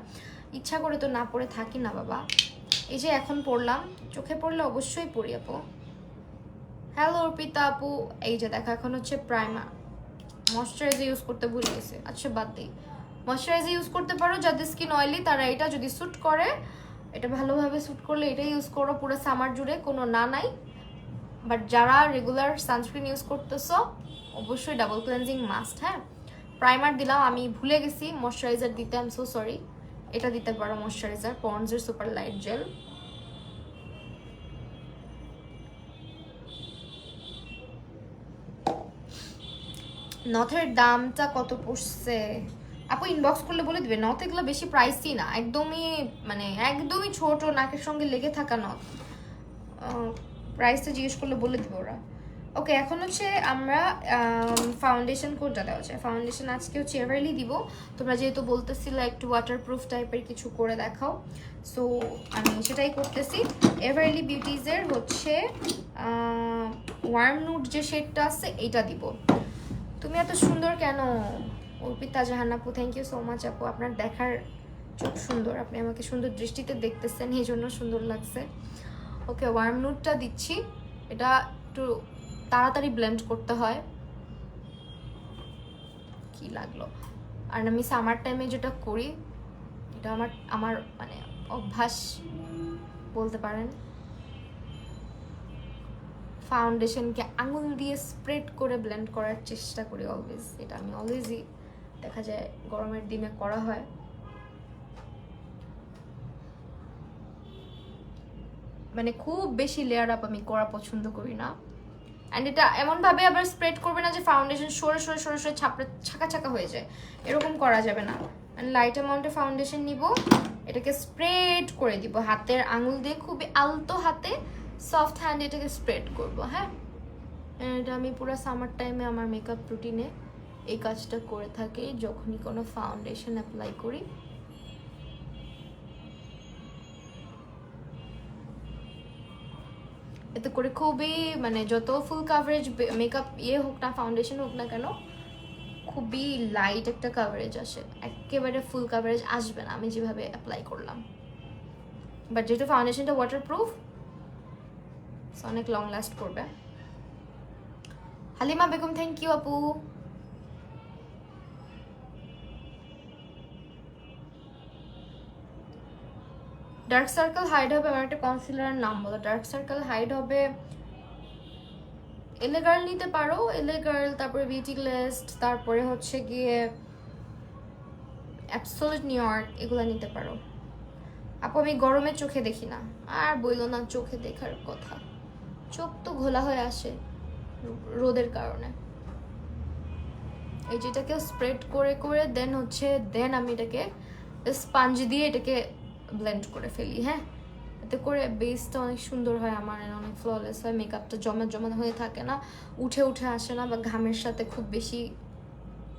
ইচ্ছা করে তো না পড়ে থাকি না বাবা। এই যে এখন পড়লাম, চোখে পড়লে অবশ্যই পড়ি আপু। হ্যালো অর্পিতা আপু, এই যে দেখো এখন হচ্ছে প্রাইমার, ময়শ্চারাইজার ইউজ করতে ভুলে গেছে। আচ্ছা বাদ দিই, ময়শ্চারাইজার ইউজ করতে পারো, যাদের স্কিন অয়েলি তারা এটা যদি স্যুট করে, এটা ভালোভাবে স্যুট করলে এটাই ইউজ করো পুরো সামার জুড়ে, কোনো না নাই। বাট যারা রেগুলার সানস্ক্রিন ইউজ করতেছো অবশ্যই ডাবল ক্লেন্সিং মাস্ট। হ্যাঁ, প্রাইমার দিলাম, আমি ভুলে গেছি ময়শ্চারাইজার দিতে, আই এম সো সরি। এটা দিতে পারো ময়শ্চারাইজার, পন্ডসের সুপার লাইট জেল। নথের দামটা কত পড়ছে আপু ইনবক্স করলে বলে দিবে। নথ এগুলো বেশি প্রাইসই না, একদমই মানে একদমই ছোট, নাকের সঙ্গে লেগে থাকা নথ। প্রাইসটা জিজ্ঞেস করলে বলে দিবে ওরা। ওকে, এখন হচ্ছে আমরা ফাউন্ডেশন কোডটা দেওয়া যায়। ফাউন্ডেশন আজকে হচ্ছে এভারলি দিব। তোমরা যেহেতু বলতেছিলে একটু ওয়াটারপ্রুফ টাইপের কিছু করে দেখাও, সো আমি সেটাই করতেছি। এভারলি বিউটিজের হচ্ছে ওয়ার্ম নুড যে শেডটা আছে এইটা দিব। তুমি এত সুন্দর কেন অর্পিতা জাহান আপু? থ্যাংক ইউ সো মাচ আপু, আপনার দেখার চোখ সুন্দর, আপনি আমাকে সুন্দর দৃষ্টিতে দেখতেছেন, এই জন্য সুন্দর লাগছে। ওকে, ওয়ার্ম নুডটা দিচ্ছি। এটা একটু তাড়াতাড়ি ব্লেন্ড করতে হয়। কি লাগলো? আর আমি সামার টাইমে যেটা করি, এটা আমার মানে অভ্যাস বলতে পারেন, ফাউন্ডেশনকে আঙুল দিয়ে স্প্রেড করে ব্লেন্ড করার চেষ্টা করি অলওয়েজ। এটা আমি অলওয়েজই দেখা যায় গরমের দিনে করা হয়। মানে খুব বেশি লেয়ার আপ আমি করা পছন্দ করি না। অ্যান্ড এটা এমনভাবে আবার স্প্রেড করবে না যে ফাউন্ডেশন সরে সরে সরে সরে ছাকা ছাকা হয়ে যায়, এরকম করা যাবে না। লাইট অ্যামাউন্টে ফাউন্ডেশন নিব, এটাকে স্প্রেড করে দিব হাতের আঙুল দিয়ে, খুবই আলতো হাতে সফট হ্যান্ড এটাকে স্প্রেড করব। হ্যাঁ, এটা আমি পুরো সামার টাইমে আমার মেকআপ রুটিনে এই কাজটা করে থাকি যখনই কোনো ফাউন্ডেশন অ্যাপ্লাই করি। এতে করে খুবই মানে যত ফুল কাভারেজ মেকআপ হোক না, ফাউন্ডেশন হোক না কেন, খুবই লাইট একটা কাভারেজ আসে, একেবারে ফুল কাভারেজ আসবে না আমি যেভাবে অ্যাপ্লাই করলাম। বাট যেহেতু ফাউন্ডেশনটা ওয়াটারপ্রুফ, অনেক লং লাস্ট করবে। হালিমা বেগম থ্যাংক ইউ আপু। ডার্ক সার্কেল হাইড হবে, আমার একটা কনসিলারের নাম বলো। ডার্ক সার্কেল হাইড হবে এলে গার্ল নিতে পারো, এলে গার্ল, তারপরে বিউটি গ্লেস্ট, তারপরে হচ্ছে গিয়ে অ্যাবসোলিউট নিউইয়র্ক, এগুলো নিতে পারো আপু। আমি গরমে চোখে দেখি না, আর বইলো না চোখে দেখার কথা, চোখ তো ঘোলা হয়ে আসে রোদের কারণে। এই যেটাকে স্প্রেড করে করে দেন আমি এটাকে স্পঞ্জ দিয়ে এটাকে ব্লেন্ড করে ফেলি। হ্যাঁ, এতে করে বেসটা অনেক সুন্দর হয় আমার, অনেক ফ্ললেস হয়, মেকআপটা জমা জমা হয়ে থাকে না, উঠে উঠে আসে না, বা ঘামের সাথে খুব বেশি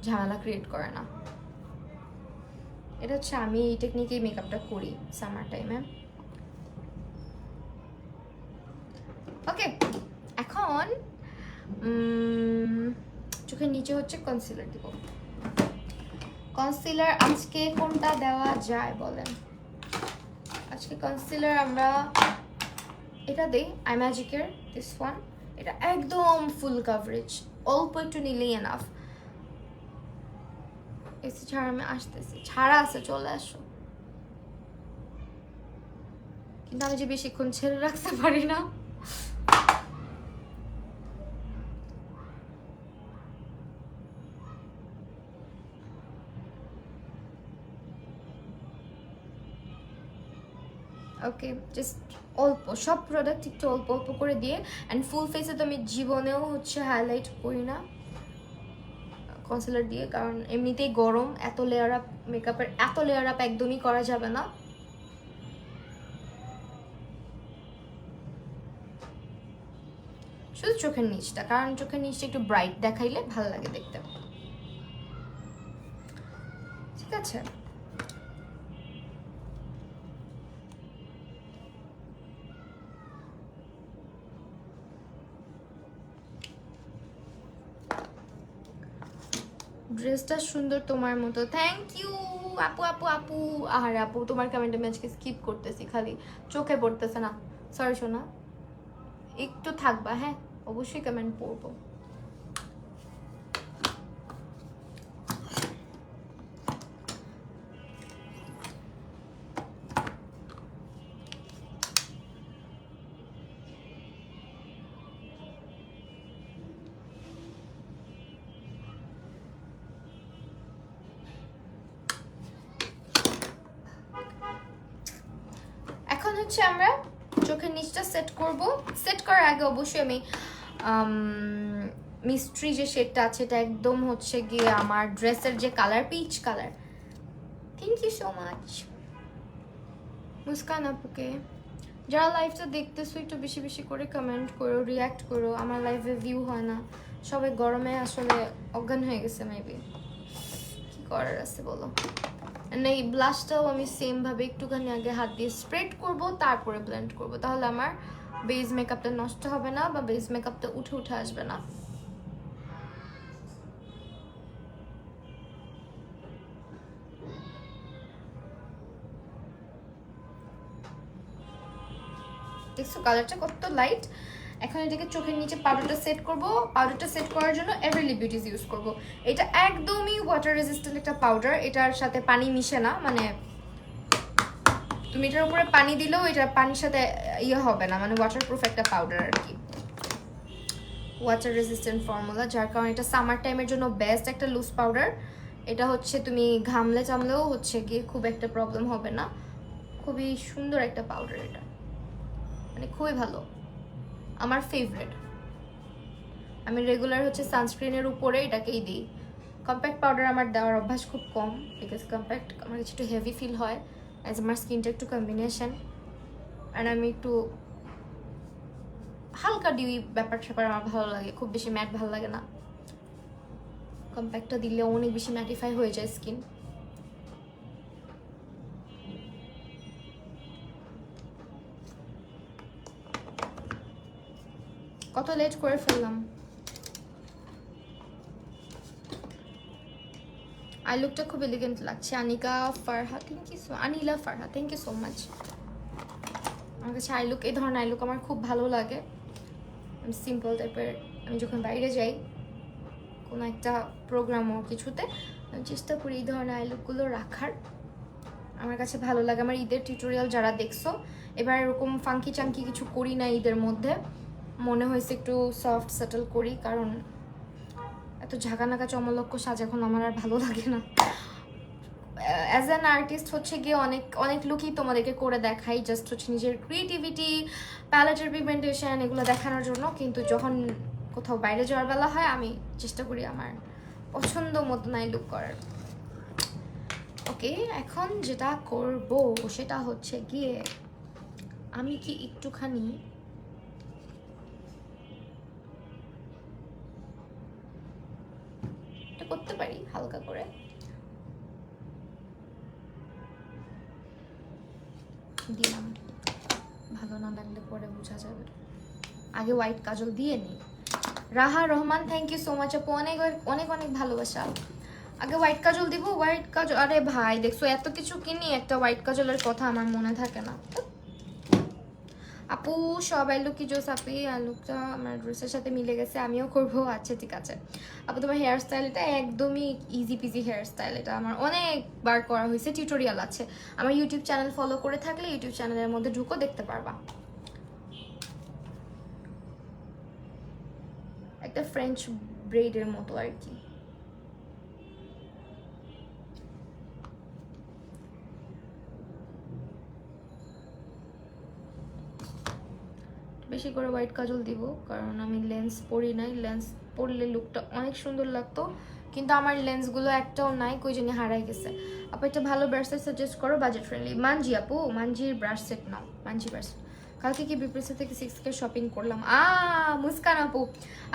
ঝামেলা ক্রিয়েট করে না। এটা হচ্ছে আমি এই টেকনিকেই মেকআপটা করি সামার টাইমে। ওকে, এখন চোখের নিচে হচ্ছে কনসিলার দিব। কনসিলার আজকে কোনটা দেওয়া যায় বলেন? আজকে কনসিলার আমরা এটা দেই আইম্যাজিকের দিস ওয়ান। এটা একদম ফুল কাভারেজ, অল্প একটু নিলেই এনাফ। এসি ছাড়া আমি আসতেছি, ছাড়া আছে, চলে আসো। কিন্তু আমি যে বেশিক্ষণ ছেড়ে রাখতে পারি না। ওকে, জাস্ট অল্প, সব প্রোডাক্ট একটু অল্প অল্প করে দিয়ে। অ্যান্ড ফুল ফেসে তো আমি জীবনেও হচ্ছে হাইলাইট করি না কনসিলার দিয়ে, কারণ এমনিতেই গরম, এত লেয়ার আপ মেকআপের এত লেয়ার আপ একদমই করা যাবে না। শুধু চোখের নিচটা, কারণ চোখের নিচটা একটু ব্রাইট দেখাইলে ভালো লাগে দেখতে। ঠিক আছে, ড্রেসটা সুন্দর তোমার মতো, থ্যাংক ইউ আপু আপু আপু। আর আপু তোমার কমেন্ট আমি আজকে স্কিপ করতেছি, খালি চোখে পড়তেছে না, সরি শোনা, একটু থাকবা। হ্যাঁ, অবশ্যই কমেন্ট পড়বো। হচ্ছে আমরা চোখের নিচটা সেট করব। সেট করার আগে অবশ্যই আমি মিস্ট্রি যে শেডটা আছে এটা একদম হচ্ছে গিয়ে আমার ড্রেসের যে colour, peach colour. Thank you so much Muskan আপুকে। যারা লাইভটা দেখতেছো একটু বেশি বেশি করে কমেন্ট করো, রিয়াক্ট করো। আমার লাইভে ভিউ হয় না, সবাই গরমে আসলে অজ্ঞান হয়ে গেছে মেবি। কি করার আছে বলো। এই ব্লাশটাও আমি সেম ভাবে একটুখানি আগে হাত দিয়ে স্প্রেড করব, তারপরে ব্লেন্ড করব, তাহলে আমার বেস মেকআপটা নষ্ট হবে না বা বেস মেকআপটা উঠে উঠে আসবে না। দেখছো কালারটা কত লাইট। এখন এটাকে চোখের নিচে পাউডারটা সেট করব। পাউডারটা সেট করার জন্য এভারলি বিউটিজ ইউজ করব। এটা একদমই ওয়াটার রেজিস্ট্যান্ট একটা পাউডার, এটার সাথে পানি মিশে না, মানে তুমি এটার উপরে পানি দিলেও এটা পানির সাথে ইয়ে হবে না, মানে ওয়াটারপ্রুফ একটা পাউডার আর কি, ওয়াটার রেজিস্ট্যান্ট ফর্মুলা, যার কারণে এটা সামার টাইমের জন্য বেস্ট একটা লুজ পাউডার। এটা হচ্ছে তুমি ঘামলে চামলেও হচ্ছে গিয়ে খুব একটা প্রবলেম হবে না। খুবই সুন্দর একটা পাউডার এটা, মানে খুবই ভালো, আমার ফেভারিট। আমি রেগুলার হচ্ছে সানস্ক্রিনের উপরে এটাকেই দিই। কম্প্যাক্ট পাউডার আমার দেওয়ার অভ্যাস খুব কম, বিকজ কম্প্যাক্ট আমার কাছে একটু হেভি ফিল হয়, অ্যাজ আমার স্কিনটা একটু কম্বিনেশন, অ্যান্ড আমি একটু হালকা ডিউই ব্যাপার স্যাপার আমার ভালো লাগে, খুব বেশি ম্যাট ভালো লাগে না। কম্প্যাক্টটা দিলে অনেক বেশি ম্যাটিফাই হয়ে যায় স্কিন। কত লেট করে ফেললাম। আই লুকটা খুব এলিগেন্ট লাগছে। Anika Farha, thank you so, Anila Farha, thank you so much. আমার কাছে আই লুক, এই ধরনের আই লুক আমার খুব ভালো লাগে। আমি সিম্পল টাইপের, আমি যখন বাইরে যাই কোনো একটা প্রোগ্রাম ও কিছুতে, আমি চেষ্টা করি এই ধরনের আই লুকগুলো রাখার। আমার কাছে ভালো লাগে। আমার ঈদের টিউটোরিয়াল যারা দেখছো, এবার এরকম ফাঙ্কি চাঙ্কি কিছু করি না ঈদের মধ্যে, মনে হয়েছে একটু সফট সেটেল করি, কারণ এত ঝাঁকানাকা চমলক্ষ সাজ এখন আমার আর ভালো লাগে না। অ্যাজ অ্যান আর্টিস্ট হচ্ছে গিয়ে অনেক অনেক লুকই তোমাদেরকে করে দেখাই, জাস্ট হচ্ছে নিজের ক্রিয়েটিভিটি, প্যালেটের পিগমেন্টেশন এগুলো দেখানোর জন্য। কিন্তু যখন কোথাও বাইরে যাওয়ার বেলা হয়, আমি চেষ্টা করি আমার পছন্দ মতো নাই লুক করার। ওকে, এখন যেটা করব সেটা হচ্ছে গিয়ে আমি কি একটুখানি এটা করতে পারি হালকা করে, দিলাম। ভালো না লাগলে পরে বোঝা যাবে। আগে হোয়াইট কাজল দিয়ে নিই। Raha Rahman, thank you so much আপু, অনেক অনেক অনেক ভালোবাসা। আগে হোয়াইট কাজল দিব। হোয়াইট কাজল, আরে ভাই দেখছো এত কিছু কিনি, একটা হোয়াইট কাজলের কথা আমার মনে থাকে না। আপু সব আই লুক কি জোস আপি, আই লুকটা আমার ড্রেসের সাথে মিলে গেছে, আমিও করবো। আচ্ছা ঠিক আছে আপু, তোমার হেয়ার স্টাইল এটা একদমই ইজি পিজি হেয়ার স্টাইল, এটা আমার অনেকবার করা হয়েছে, টিউটোরিয়াল আছে। আমার ইউটিউব চ্যানেল ফলো করে থাকলে ইউটিউব চ্যানেলের মধ্যে ঢুকো, দেখতে পারবা। একটা ফ্রেঞ্চ ব্রেডের মতো আর কি। বেশি করে হোয়াইট কাজল দিব, কারণ আমি লেন্স পরি নাই। লেন্স পরলে লুকটা অনেক সুন্দর লাগতো, কিন্তু আমার লেন্সগুলো একটাও নাই, কই জানি হারাই গেছে। আপু একটা ভালো ব্রাশ সেট সাজেস্ট করো, বাজেট ফ্রেন্ডলি। মানজি আপু, মানজির ব্রাশ সেট নাও, মানজি ব্রাশ। কালকে কি বিপ্রেসা থেকে 6K শপিং করলাম। মুস্কান আপু,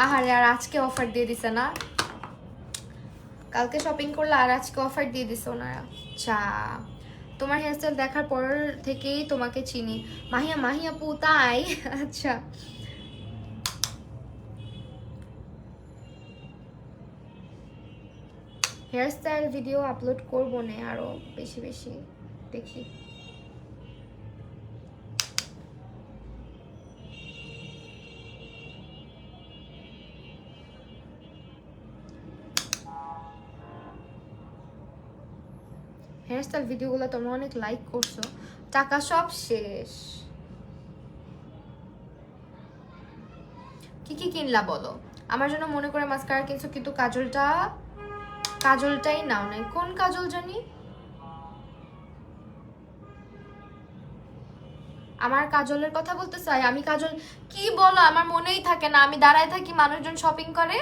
আহারে, আর আজকে অফার দিয়ে দিছে না? কালকে শপিং করলে আর আজকে অফার দিয়ে দিছে ওনারা। চা, তোমার হেয়ারস্টাইল দেখার পর থেকেই তোমাকে চিনি। মাহিয়া, মাহিয়া আপু, তাই? আচ্ছা, হেয়ারস্টাইল ভিডিও আপলোড করবো না আরো বেশি বেশি, দেখি। হেয়ারস্টাইল ভিডিওগুলো তোমরা অনেক লাইক করছো, টাকা সব শেষ। কি কি কিনলা বলো? আমার জন্য মনে করে মাস্কারা কিনছো, কিন্তু কাজলটাই নাও নাই। কোন কাজল জানি? আমার কাজলের কথা বলতে চাই, আমি কাজল কি বলো, আমার মনেই থাকে না। আমি দাঁড়ায় থাকি, মানুষজন শপিং করে,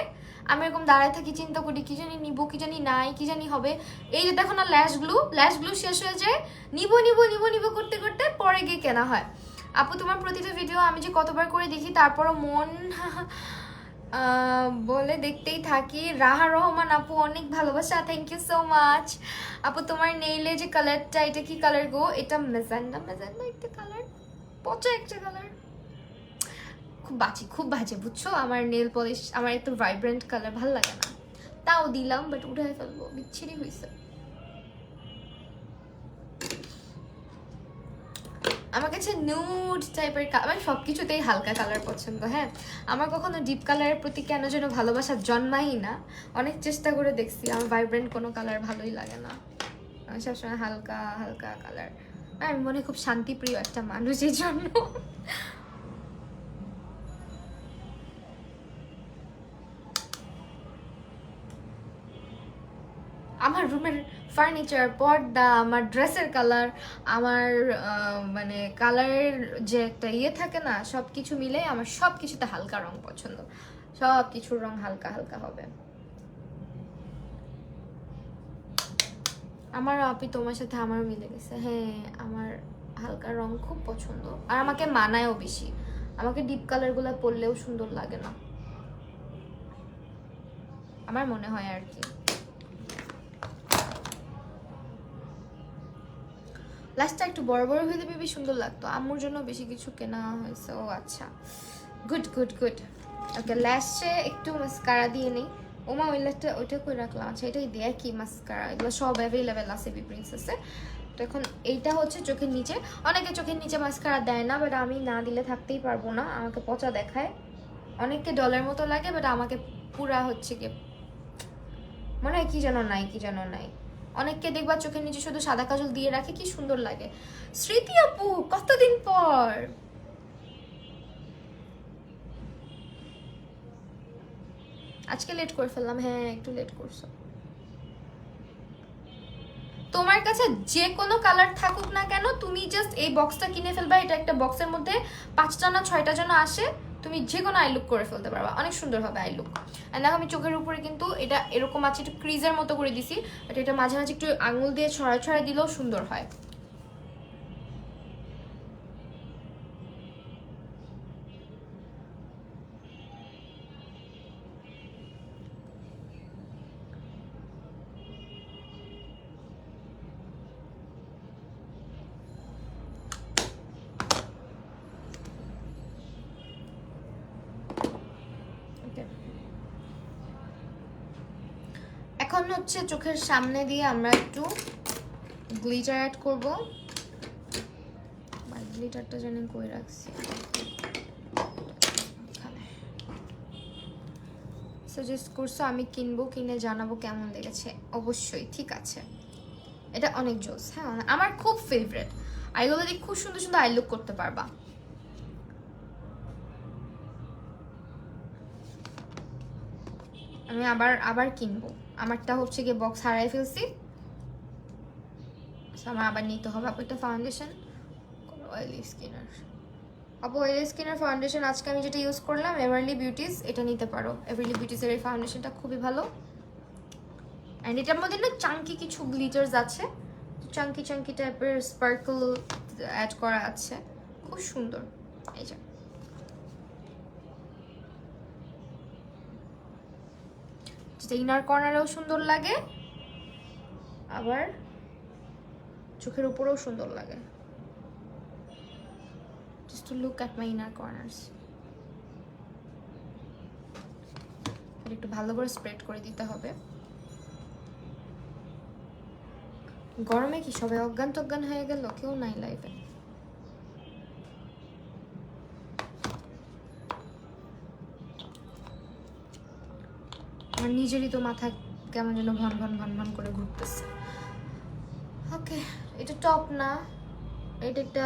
আমি এরকম দাঁড়ায় থাকি, চিন্তা করি কি জানি নিবো, কি জানি নাই, কি জানি হবে। এই যে দেখো না ল্যাশ গ্লু শেষ হয়ে যায়, নিবো নিবো নিবো নিবো করতে করতে পরে গিয়ে কেনা হয়। আপু তোমার প্রতিটা ভিডিও আমি যে কতবার করে দেখি, তারপরও মন বলে দেখতেই থাকি। রাহা রহমান আপু অনেক ভালোবাসা, থ্যাংক ইউ সো মাচ। আপু তোমার নেইলে যে কালারটা, এটা কি কালার গো? এটা মেজেন্ডা একটা কালার, পচা একটা কালার, খুব বাজে বুঝছো। আমার নেল পলিশ আমার একটু ভাইব্রেন্ট কালার ভালো লাগে না, তাও দিলাম, বাট উঠাই ফেলবো, বিচ্ছিরি হয়েছে। আমার কাছে নিউড টাইপের, আমার সব কিছুতেই হালকা কালার পছন্দ। হ্যাঁ, আমার কখনো ডিপ কালারের প্রতি কেন যেন ভালোবাসা জন্মাই না। অনেক চেষ্টা করে দেখছি, আমার ভাইব্রেন্ট কোনো কালার ভালোই লাগে না। আমি সবসময় হালকা হালকা কালার, আমি মনে খুব শান্তিপ্রিয় একটা মানুষের জন্য। আমার রুমের ফার্নিচার, পর্দা, আমার ড্রেসের কালার, আমার মানে কালারের যে একটা ইয়ে থাকে না, সব কিছু মিলে আমার সব কিছুতে হালকা রং পছন্দ। সব কিছুর রং হালকা হালকা হবে। আমার আপি তোমার সাথে আমারও মিলে গেছে। হ্যাঁ, আমার হালকা রং খুব পছন্দ, আর আমাকে মানায়ও বেশি। আমাকে ডিপ কালারগুলো পরলেও সুন্দর লাগে না, আমার মনে হয় আর কি। লাস্টটা একটু বড় বড় হলে বেবি সুন্দর লাগতো। আম্মুর জন্য বেশি কিছু কেনা হয়েছে। ও আচ্ছা, গুড গুড গুড। ওকে, ল্যাশে একটু মাস্কারা দিয়ে নেই। ওমা ওই ল্যাশটা ওইটা করে রাখলাম। আচ্ছা, এটাই দেয় কি মাস্কারা, এগুলো সব অ্যাভেলেবেল আছে বি প্রিন্সেসে। তো এখন এইটা হচ্ছে চোখের নিচে। অনেকে চোখের নিচে মাস্কারা দেয় না, বাট আমি না দিলে থাকতেই পারবো না, আমাকে পচা দেখায়। অনেককে ডলের মতো লাগে, বাট আমাকে পুরা হচ্ছে কি মনে হয় কি যেন নাই, কি যেন নাই। অনেককে দেখবা চোখের নিচে শুধু সাদা কাজল দিয়ে রাখে, কি সুন্দর লাগে। স্মৃতি আপু কতদিন পর, আজকে লেট করে ফেললাম। হ্যাঁ, একটু লেট করছো। তোমার কাছে যে কোনো কালার থাকুক না কেন, তুমি জাস্ট এই বক্সটা কিনে ফেলবা। এটা একটা বক্সের মধ্যে 5টা না 6টা যেন আসে, তুমি যে কোনো আই লুক করে ফেলতে পারবা, অনেক সুন্দর হবে আই লুক। আর দেখো আমি চোখের উপরে কিন্তু এটা এরকম আছে, একটু ক্রিজের মতো করে দিছি, বাট এটা মাঝে মাঝে একটু আঙুল দিয়ে ছড়ায় ছড়ায় দিলেও সুন্দর হয়। এখন হচ্ছে চোখের সামনে দিয়ে আমরা একটু গ্লিটার অ্যাড করবো। গ্লিটারটা যেন কই রাখছি, সাজেস্ট করছো, আমি কিনবো, কিনে জানাবো কেমন লেগেছে। অবশ্যই, ঠিক আছে, এটা অনেক জোস। হ্যাঁ, আমার খুব ফেভারিট। আর এগুলো দিয়ে খুব সুন্দর সুন্দর আই লুক করতে পারবা। আমি আবার কিনবো। আমারটা হচ্ছে গিয়ে বক্স হারাই ফেলছি, আমার আবার নিতে হবে। আপু একটা ফাউন্ডেশন, অয়েলি স্কিনার, আপু অয়েলি স্কিনার ফাউন্ডেশন আজকে আমি যেটা ইউজ করলাম এভারলি বিউটিস, এটা নিতে পারো। এভারলি বিউটিসের এই ফাউন্ডেশনটা খুবই ভালো। অ্যান্ড এটার মধ্যে না চাঙ্কি কিছু গ্লিটার্স আছে, চাঙ্কি চাঙ্কি টাইপের স্পার্কল অ্যাড করা আছে, খুব সুন্দর। এই যে যেটা ইনার কর্নারেও সুন্দর লাগে, আবার চোখের উপরেও সুন্দর লাগে। Just to look at my inner corners. একটু ভালো করে স্প্রেড করে দিতে হবে। গরমে কি সবাই অজ্ঞান টজ্ঞান হয়ে গেল? কেউ নাই লাইফে। আমার নিজেরই তো মাথা কেমন যেন ভন ভন ভন ভন করে ঘুরতেছে। ওকে, এটা টপ না, এটা একটা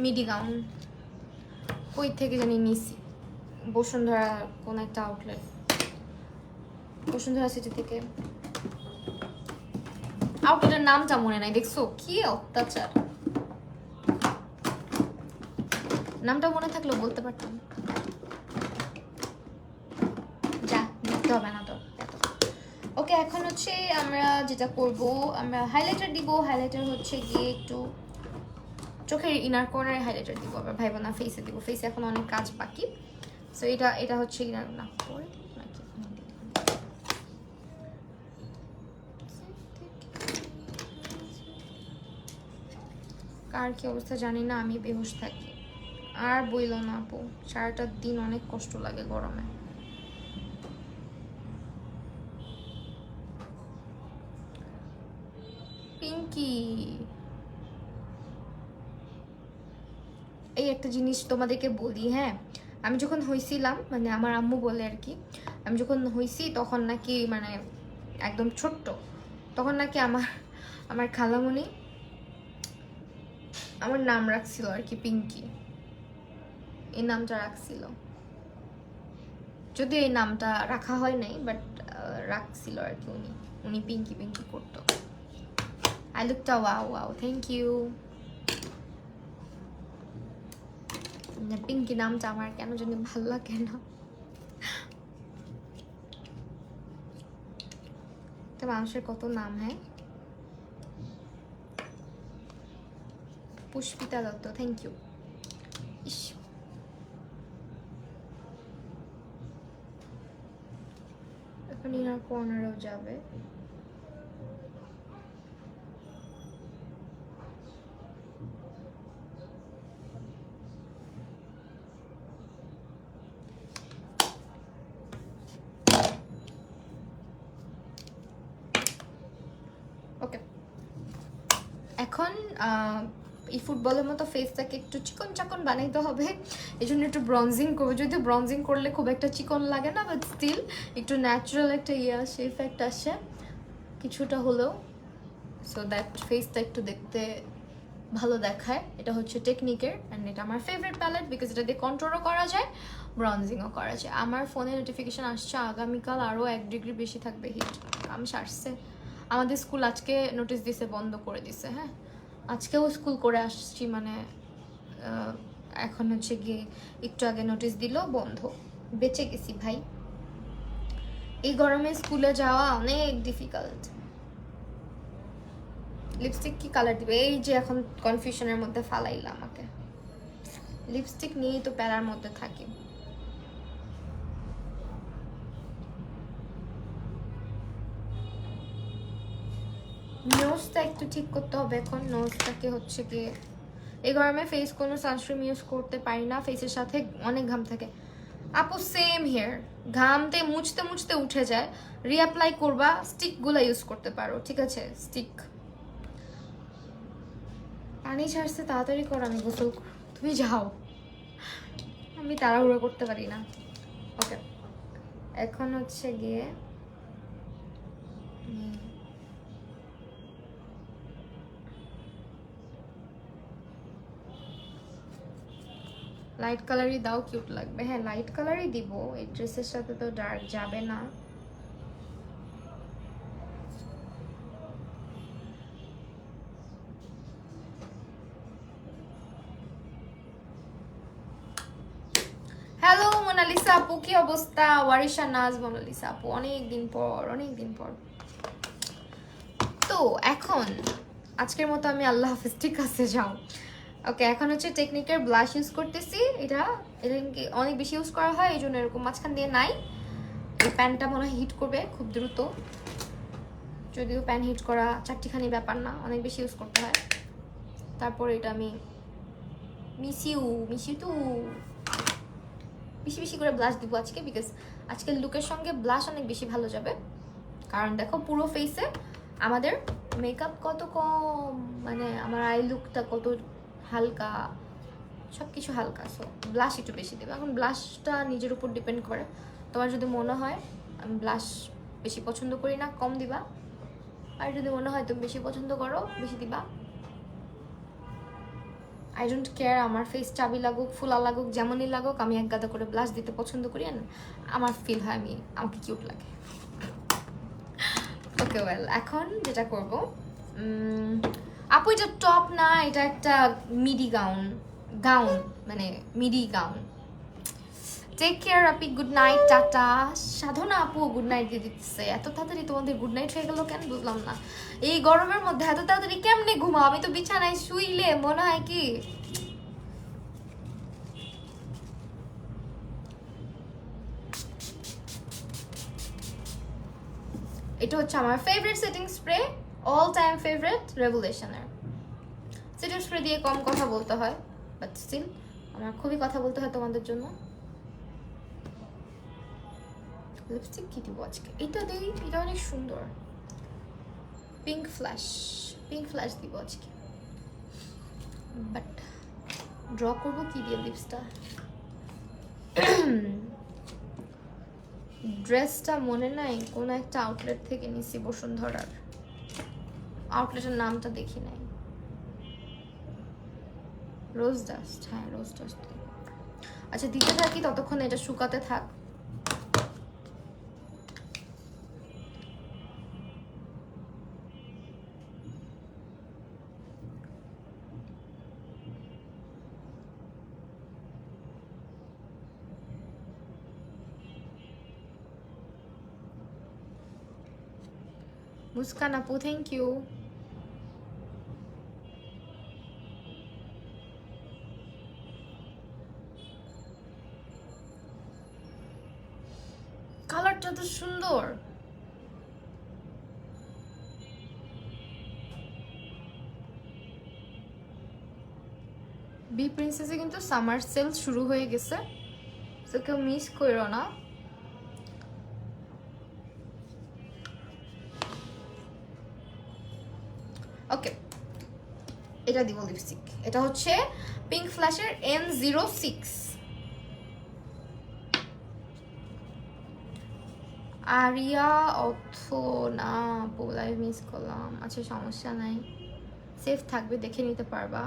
মিডি গাউন, কই থেকে জানি নিছি, বসুন্ধরা কোন একটা আউটলেট, বসুন্ধরা সিটি থেকে। আউটলেটের নামটা মনে নাই, দেখছো কি অত্যাচার। নামটা মনে থাকলেও বলতে পারতাম। যা দেখতে হবে না তো এত। ওকে, এখন হচ্ছে আমরা যেটা করব, আমরা হাইলাইটার দিব। হাইলাইটার হচ্ছে গিয়ে একটু চোখের ইনার কর্নারে হাইলাইটার দিব, আবার ভাইব না ফেসে দিব। ফেসে এখন অনেক কাজ বাকি। সো এটা হচ্ছে ইনার না পরে নাকি কার কি অবস্থা জানি না, আমি বেহুশ থাকি। আর বইল না আপু, সারাটা দিন অনেক কষ্ট লাগে গরমে। পিঙ্কি, এই একটা জিনিস তোমাদেরকে বলি, হ্যাঁ, আমি যখন হইছিলাম, মানে আমার আম্মু বলে আর কি, আমি যখন হইছি তখন নাকি মানে একদম ছোট্ট, তখন নাকি আমার আমার খালামণি আমার নাম রাখছিল আর কি, পিঙ্কি, এই নামটা রাখছিল। যদিও এই নামটা রাখা হয় নাই, বাট রাখছিল আর কি উনি। উনি পিঙ্কি পিঙ্কি করতো। আই লুকটা wow wow, thank you. Pinky নামটা আমার কেন জানি ভালো লাগে না। তো মানুষের কত নাম, হ্যাঁ। Pushpita Dutta, thank you. ইস, এখন ইনার কর্নারেও যাবে। ওকে, এখন এই ফুটবলের মতো ফেসটাকে একটু চিকন চাকন বানাইতে হবে, এই জন্য একটু ব্রঞ্জিং করবো। যদিও ব্রঞ্জিং করলে খুব একটা চিকন লাগে না, বাট স্টিল একটু ন্যাচারাল একটা আসে, ইফেক্ট আসে কিছুটা হলেও। সো দ্যাট ফেসটা একটু দেখতে ভালো দেখায়। এটা হচ্ছে টেকনিকের, অ্যান্ড এটা আমার ফেভারিট প্যালেট, বিকজ এটা দিয়ে কন্ট্রোলও করা যায়, ব্রঞ্জিংও করা যায়। আমার ফোনে নোটিফিকেশান আসছে আগামীকাল আরও 1 ডিগ্রি বেশি থাকবে হিট। আমি আসছে, আমাদের স্কুল আজকে নোটিশ দিছে, বন্ধ করে দিছে। হ্যাঁ, আজকেও স্কুল করে আসছি, মানে এখন হচ্ছে গিয়ে একটু আগে নোটিশ দিল বন্ধ। বেঁচে গেছি ভাই, এই গরমে স্কুলে যাওয়া অনেক ডিফিকাল্ট। লিপস্টিক কি কালার দিবে, এই যে এখন কনফিউশনের মধ্যে ফালাইলা আমাকে। লিপস্টিক নিয়েই তো প্যারার মধ্যে থাকি। নোজটা একটু ঠিক করতে হবে এখন। নোজটাকে হচ্ছে গিয়ে এই গরমে ফেস কোনো সানস্ক্রিন ইউজ করতে পারি না, ফেসের সাথে অনেক ঘাম থাকে। আপু সেম হেয়ার, ঘামতে মুছতে মুছতে উঠে যায়। রিঅ্যাপ্লাই করবা, স্টিকগুলো ইউজ করতে পারো, ঠিক আছে? স্টিক। পানি ছাড়ছে, তাড়াতাড়ি করো, আমি গোসল, তুমি যাও, আমি তাড়াহুড়ো করতে পারি না। ওকে, এখন হচ্ছে গিয়ে লাইট কালারই দাও, কিউট লাগবে। হ্যাঁ, লাইট কালারই দিব, এই ড্রেসের সাথে তো ডার্ক যাবে না। হ্যালো মোনালিসা আপু, কি অবস্থা? ওয়ারিশা নাজ, মোনালিসা আপু, অনেকদিন পর। তো এখন আজকের মতো আমি আল্লাহ হাফিজ, ঠিক আছে, যাও। ওকে, এখন হচ্ছে টেকনিকের ব্লাশ ইউজ করতেছি। এটা অনেক বেশি ইউজ করা হয়, এই জন্য এরকম মাঝখান দিয়ে নাই। এই প্যানটা মনে হয় হিট করবে খুব দ্রুত, যদিও প্যান হিট করা চারটিখানি ব্যাপার না, অনেক বেশি ইউজ করতে হয়। তারপর এটা আমি মিস ইউ টু বেশি বেশি করে ব্লাশ দিব আজকে, বিকজ আজকের লুকের সঙ্গে ব্লাশ অনেক বেশি ভালো যাবে। কারণ দেখো পুরো ফেসে আমাদের মেকআপ কত কম, মানে আমার আই লুকটা কত হালকা, সব কিছু হালকা। সো ব্লাশ একটু বেশি দেবে। এখন ব্লাশটা নিজের উপর ডিপেন্ড করে, তোমার যদি মনে হয় আমি ব্লাশ বেশি পছন্দ করি না, কম দিবা। আর যদি মনে হয় তুমি বেশি পছন্দ করো, বেশি দিবা। আই ডোন্ট কেয়ার, আমার ফেস চাবি লাগুক, ফুলা লাগুক, যেমনই লাগুক, আমি এক গাদা করে ব্লাশ দিতে পছন্দ করি। আমার ফিল হয় আমাকে কিউট লাগে। ওকে ওয়েল, এখন যেটা করব, আপু এটা টপ না, এটা একটা মিডি গাউন, গাউন, মানে মিডি গাউন। টেক কেয়ার আপি, গুড নাইট, টাটা। সাধনা আপু গুড নাইট দিয়ে দিচ্ছে। এত তাড়াতাড়ি তোমাদের গুড নাইট হয়ে গেল কেন বুঝলাম না। এই গরমের মধ্যে এত তাড়াতাড়ি কেমনে ঘুমাও? আমি তো বিছানায় শুইলে মনে হয় কি এটা হচ্ছে আমার favourite setting spray, all time favourite, রেভুলেশনের। সেটিং স্প্রে দিয়ে কম কথা বলতে হয়, বাট স্টিল আমার খুবই কথা বলতে হয় তোমাদের জন্য। লিপস্টিক কি দিব আজকে? এটা দেই, এটা অনেক সুন্দর, পিঙ্ক ফ্ল্যাশ, পিঙ্ক ফ্ল্যাশ দিব আজকে। বাট ড্র করবো কি দিয়ে লিপসটা? ড্রেসটা মনে নাই, কোন একটা আউটলেট থেকে নিছি, বসুন্ধরার। আউটলেটের নামটা দেখি নাই। রোজ ডাস্ট, হ্যাঁ রোজ ডাস্ট। আচ্ছা দিতে থাকি, ততক্ষণ এটা শুকাতে থাক। মুস্কান আপু থ্যাংক ইউ। কালারটা তো সুন্দর। বি প্রিন্সেসে কিন্তু সামার সেল শুরু হয়ে গেছে, তো কেউ মিস করো না। ওকে, এটা দিব লিপস্টিক। এটা হচ্ছে পিঙ্ক ফ্ল্যাশের N06। আরিয়া অর্থ না, লাইভ মিস করলাম। আচ্ছা সমস্যা নাই, সেফ থাকবে, দেখে নিতে পারবা।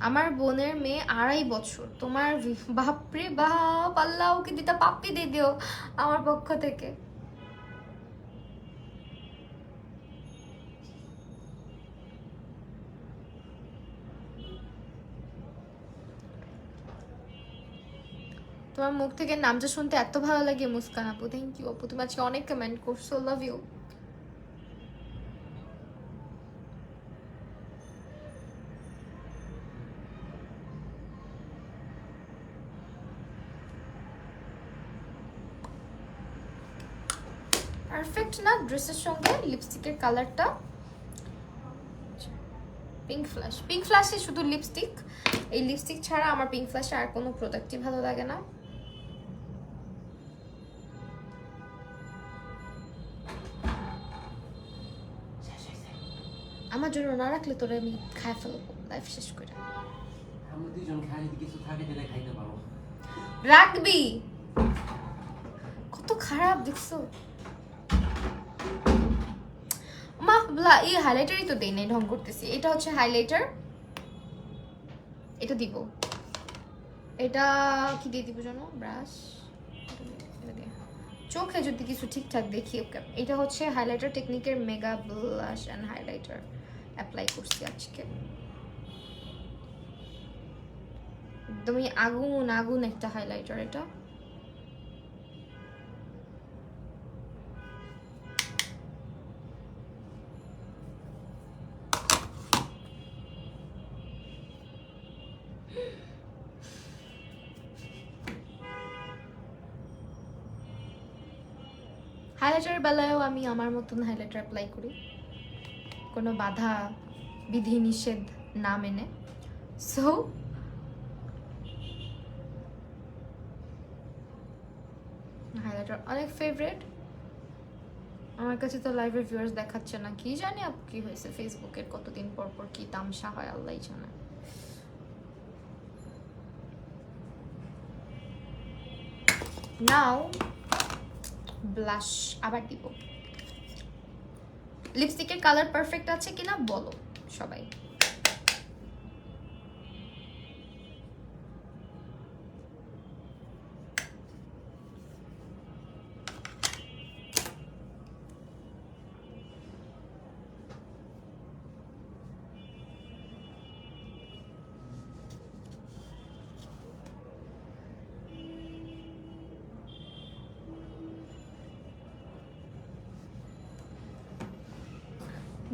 আমার বোনের মেয়ে 2.5 বছর। তোমার বাপরে বাপ, আল্লাহ ওকে দিতে পাপ্পি দিয়ে দিও আমার পক্ষ থেকে। তোমার মুখ থেকে নামটা শুনতে এত ভালো লাগে মুস্কান আপু, থ্যাংক ইউ আপু। তুমি আজকে অনেক কমেন্ট করছো, লাভ ইউ। পারফেক্ট না ড্রেসের সঙ্গে লিপস্টিকের কালারটা? পিঙ্ক ফ্ল্যাশ, পিঙ্ক ফ্ল্যাশে শুধু লিপস্টিক। এই লিপস্টিক ছাড়া আমার পিঙ্ক ফ্ল্যাশে আর কোনো প্রোডাক্টই ভালো লাগে না। আমার জন্য না রাখলে তোরা আমি খাই ফেলবো লাইফ শেষ করে। আমরা দুইজন খাই, কিছু থাকে দিলে খাইতে পারো। রাখবি? কত খারাপ দেখছো মা। এই হাইলাইটারই তো দেই নাই, ঢং করতেছি। এটা হচ্ছে হাইলাইটার, এটা দিব। এটা কি দিয়ে দিব জানো? ব্রাশ। চোখে যদি কিছু ঠিকঠাক দেখি। ওকে, এটা হচ্ছে হাইলাইটার টেকনিকের mega blush and highlighter apply করছি আজকে। একদমই আগুন আগুন একটা হাইলাইটার এটা। হাইলাইটারের বেলায়ও আমি আমার মতন হাইলাইটার অ্যাপ্লাই করি, কোনো বাধা বিধি নিষেধ না মেনে। সো হাইলাইটার অনেক ফেভারিট আমার কাছে। তো লাইভের ভিউয়ার্স দেখাচ্ছে না, কি জানি আপু কি হয়েছে, ফেসবুকের কতদিন পর পর কি তামসা হয় আল্লাহই জানে। নাও ব্লাশ আবার দিব। লিপস্টিকের কালার পারফেক্ট আছে কিনা বলো সবাই।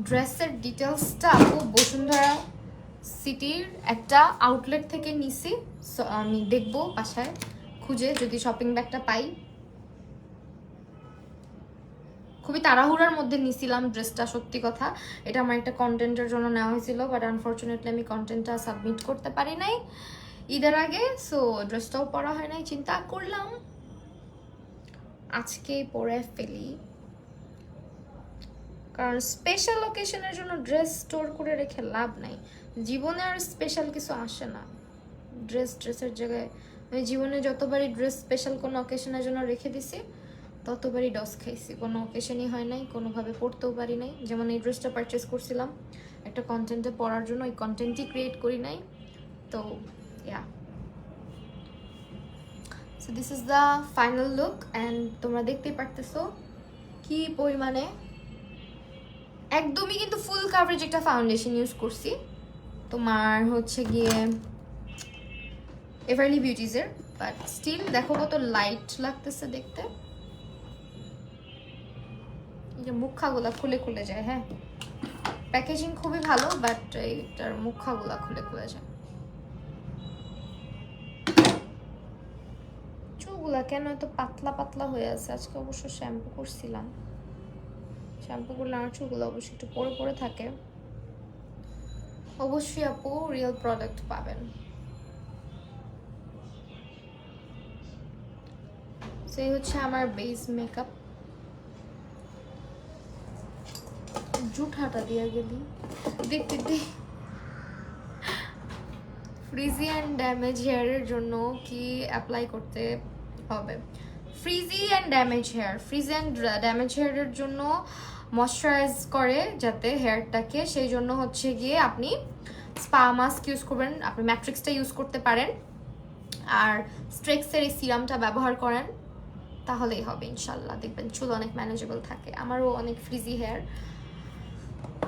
ড্রেসের ডিটেলসটা আপু বসুন্ধরা সিটির একটা আউটলেট থেকে নিছি। সো আমি দেখবো বাসায় খুঁজে যদি শপিং ব্যাগটা পাই। খুবই তাড়াহুড়ার মধ্যে নিছিলাম ড্রেসটা, সত্যি কথা। এটা আমার একটা কন্টেন্টের জন্য নেওয়া হয়েছিল, বাট আনফর্চুনেটলি আমি কন্টেন্টটা সাবমিট করতে পারি নাই ঈদের আগে। সো ড্রেসটাও পরা হয় নাই, চিন্তা করলাম আজকেই পরে ফেলি, কারণ স্পেশাল অকেশনের জন্য ড্রেস স্টোর করে রেখে লাভ নাই। জীবনে আর স্পেশাল কিছু আসে না, ড্রেসের জায়গায় আমি জীবনে যতবারই ড্রেস স্পেশাল কোনো অকেশনের জন্য রেখে দিছি ততবারই ডস খাইছি। কোনো অকেশনই হয় নাই, কোনোভাবে পড়তেও পারি নাই। যেমন এই ড্রেসটা পারচেস করছিলাম একটা কন্টেন্টে পড়ার জন্য, ওই কন্টেন্টই ক্রিয়েট করি নাই। তো yeah, so this is the final look and তোমরা দেখতেই পারতেছো কি পরিমাণে একদমই কিন্তু ফুল কাভারেজ একটা ফাউন্ডেশন ইউজ করছি। তোমার হচ্ছে গিয়ে এভারলি বিউটিজের, বাট স্টিল দেখো কত লাইট লাগতেছে দেখতে। এই যে মুখাগুলা খুলে খুলে যায়, হ্যাঁ প্যাকেজিং খুবই ভালো, বাট এইটার মুখাগুলা খুলে খুলে যায়। চুলগুলা কেন এত পাতলা পাতলা হয়ে আছে? আজকে অবশ্য শ্যাম্পু করছিলাম, শ্যাম্পু করলে আমার চুলগুলো অবশ্যই একটু পরে পরে থাকে। অবশ্যই আপু রিয়েল প্রোডাক্ট পাবেন। সেই হচ্ছে আমার বেস মেকআপ। জুট হাঁটা দিয়ে গেলি দেখতে ফ্রিজি অ্যান্ড ড্যামেজ হেয়ারের জন্য কি অ্যাপ্লাই করতে হবে? Frizzy and damage hair, frizzy and damage হেয়ারের জন্য ময়শ্চারাইজ করে যাতে হেয়ারটাকে, সেই জন্য হচ্ছে গিয়ে আপনি স্পা মাস্ক ইউজ করবেন। আপনি ম্যাট্রিক্সটা ইউজ করতে পারেন, আর স্ট্রেক্সের এই সিরামটা ব্যবহার করেন, তাহলেই হবে ইনশাল্লাহ। দেখবেন চুল অনেক ম্যানেজেবল থাকে। আমারও অনেক ফ্রিজি হেয়ার।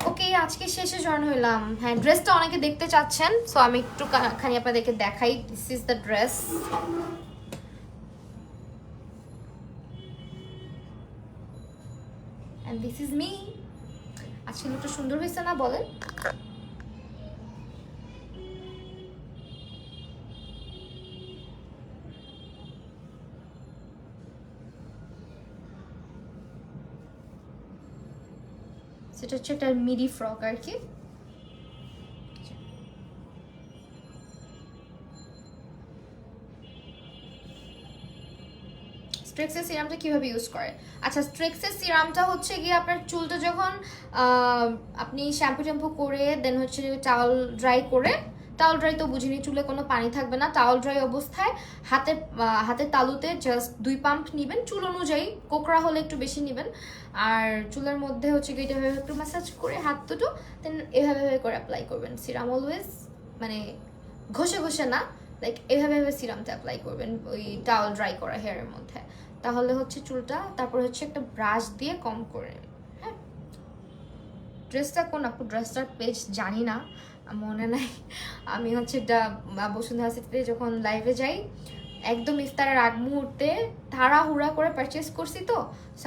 ওকে, আজকে শেষে জয়েন হইলাম। হ্যাঁ, ড্রেসটা অনেকে দেখতে চাচ্ছেন, সো আমি একটু খানি আপনাদেরকে দেখাই। This is the dress. And this is me. আজকে লুকটা সুন্দর হয়েছে না বলেন? সেটা হচ্ছে একটা মিডি ফ্রক আর কি। স্ট্রেক্সের সিরামটা কিভাবে ইউজ করে? আচ্ছা, স্ট্রেক্সের সিরামটা হচ্ছে গিয়ে আপনার চুলটা যখন আপনি শ্যাম্পু করে দেন হচ্ছে টাওয়াল ড্রাই করে, টাওয়াল ড্রাই তো বুঝিনি, চুলে কোনো পানি থাকবে না, টাওয়াল ড্রাই অবস্থায় হাতের তালুতে জাস্ট 2 পাম্প নেবেন, চুল অনুযায়ী, কোকড়া হলে একটু বেশি নেবেন। আর চুলের মধ্যে হচ্ছে গিয়ে এভাবে একটু ম্যাসাজ করে হাত দুটো, দেন এভাবে করে অ্যাপ্লাই করবেন সিরাম। অলওয়েজ মানে ঘষে ঘষে না, লাইক এভাবে সিরামটা অ্যাপ্লাই করবেন ওই টাওয়াল ড্রাই করা হেয়ারের মধ্যে, তাহলে হচ্ছে চুলটা, তারপর হচ্ছে একটা ব্রাশ দিয়ে কম করে। হ্যাঁ, ড্রেসটা কোন আপু? ড্রেসটার পেজ জানি না, মনে নাই। আমি হচ্ছে বসুন্ধরা সিটিতে যখন লাইভে যাই, একদম ইফতারের আগ মুহূর্তে তাড়াহুড়া করে পারচেস করছি, তো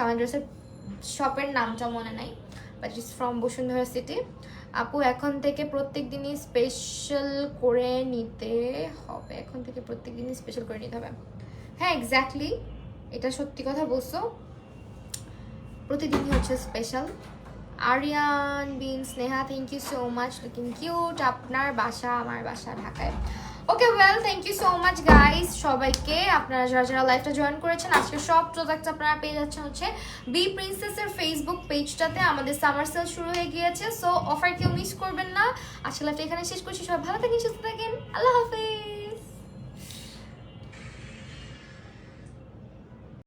আমার ড্রেসের শপের নামটা মনে নাই, but it's from Bashundhara city. আপু এখন থেকে প্রত্যেক দিনই স্পেশাল করে নিতে হবে? এখন থেকে প্রত্যেক দিনই স্পেশাল করে নিতে হবে, হ্যাঁ এক্স্যাক্টলি, এটা সত্যি কথা বলছো, প্রতিদিনই হচ্ছে special. Ariyan Bin Sneha, thank you so much, looking cute. আপনার বাসা? আমার বাসা ঢাকায়। Okay, well, thank you so much guys সবাইকে, আপনারা যারা যারা লাইভটা জয়েন করেছেন। আজকে সব প্রোডাক্ট আপনারা পেয়ে যাচ্ছেন হচ্ছে বি প্রিন্সেসের ফেসবুক পেজটাতে। আমাদের সামার সেল শুরু হয়ে গিয়েছে, সো অফার কেউ মিস করবেন না। আজকে লাইভটা এখানে শেষ করছি, সবাই ভালো থাকেন, সুস্থ থাকেন, আল্লাহ হাফেজ।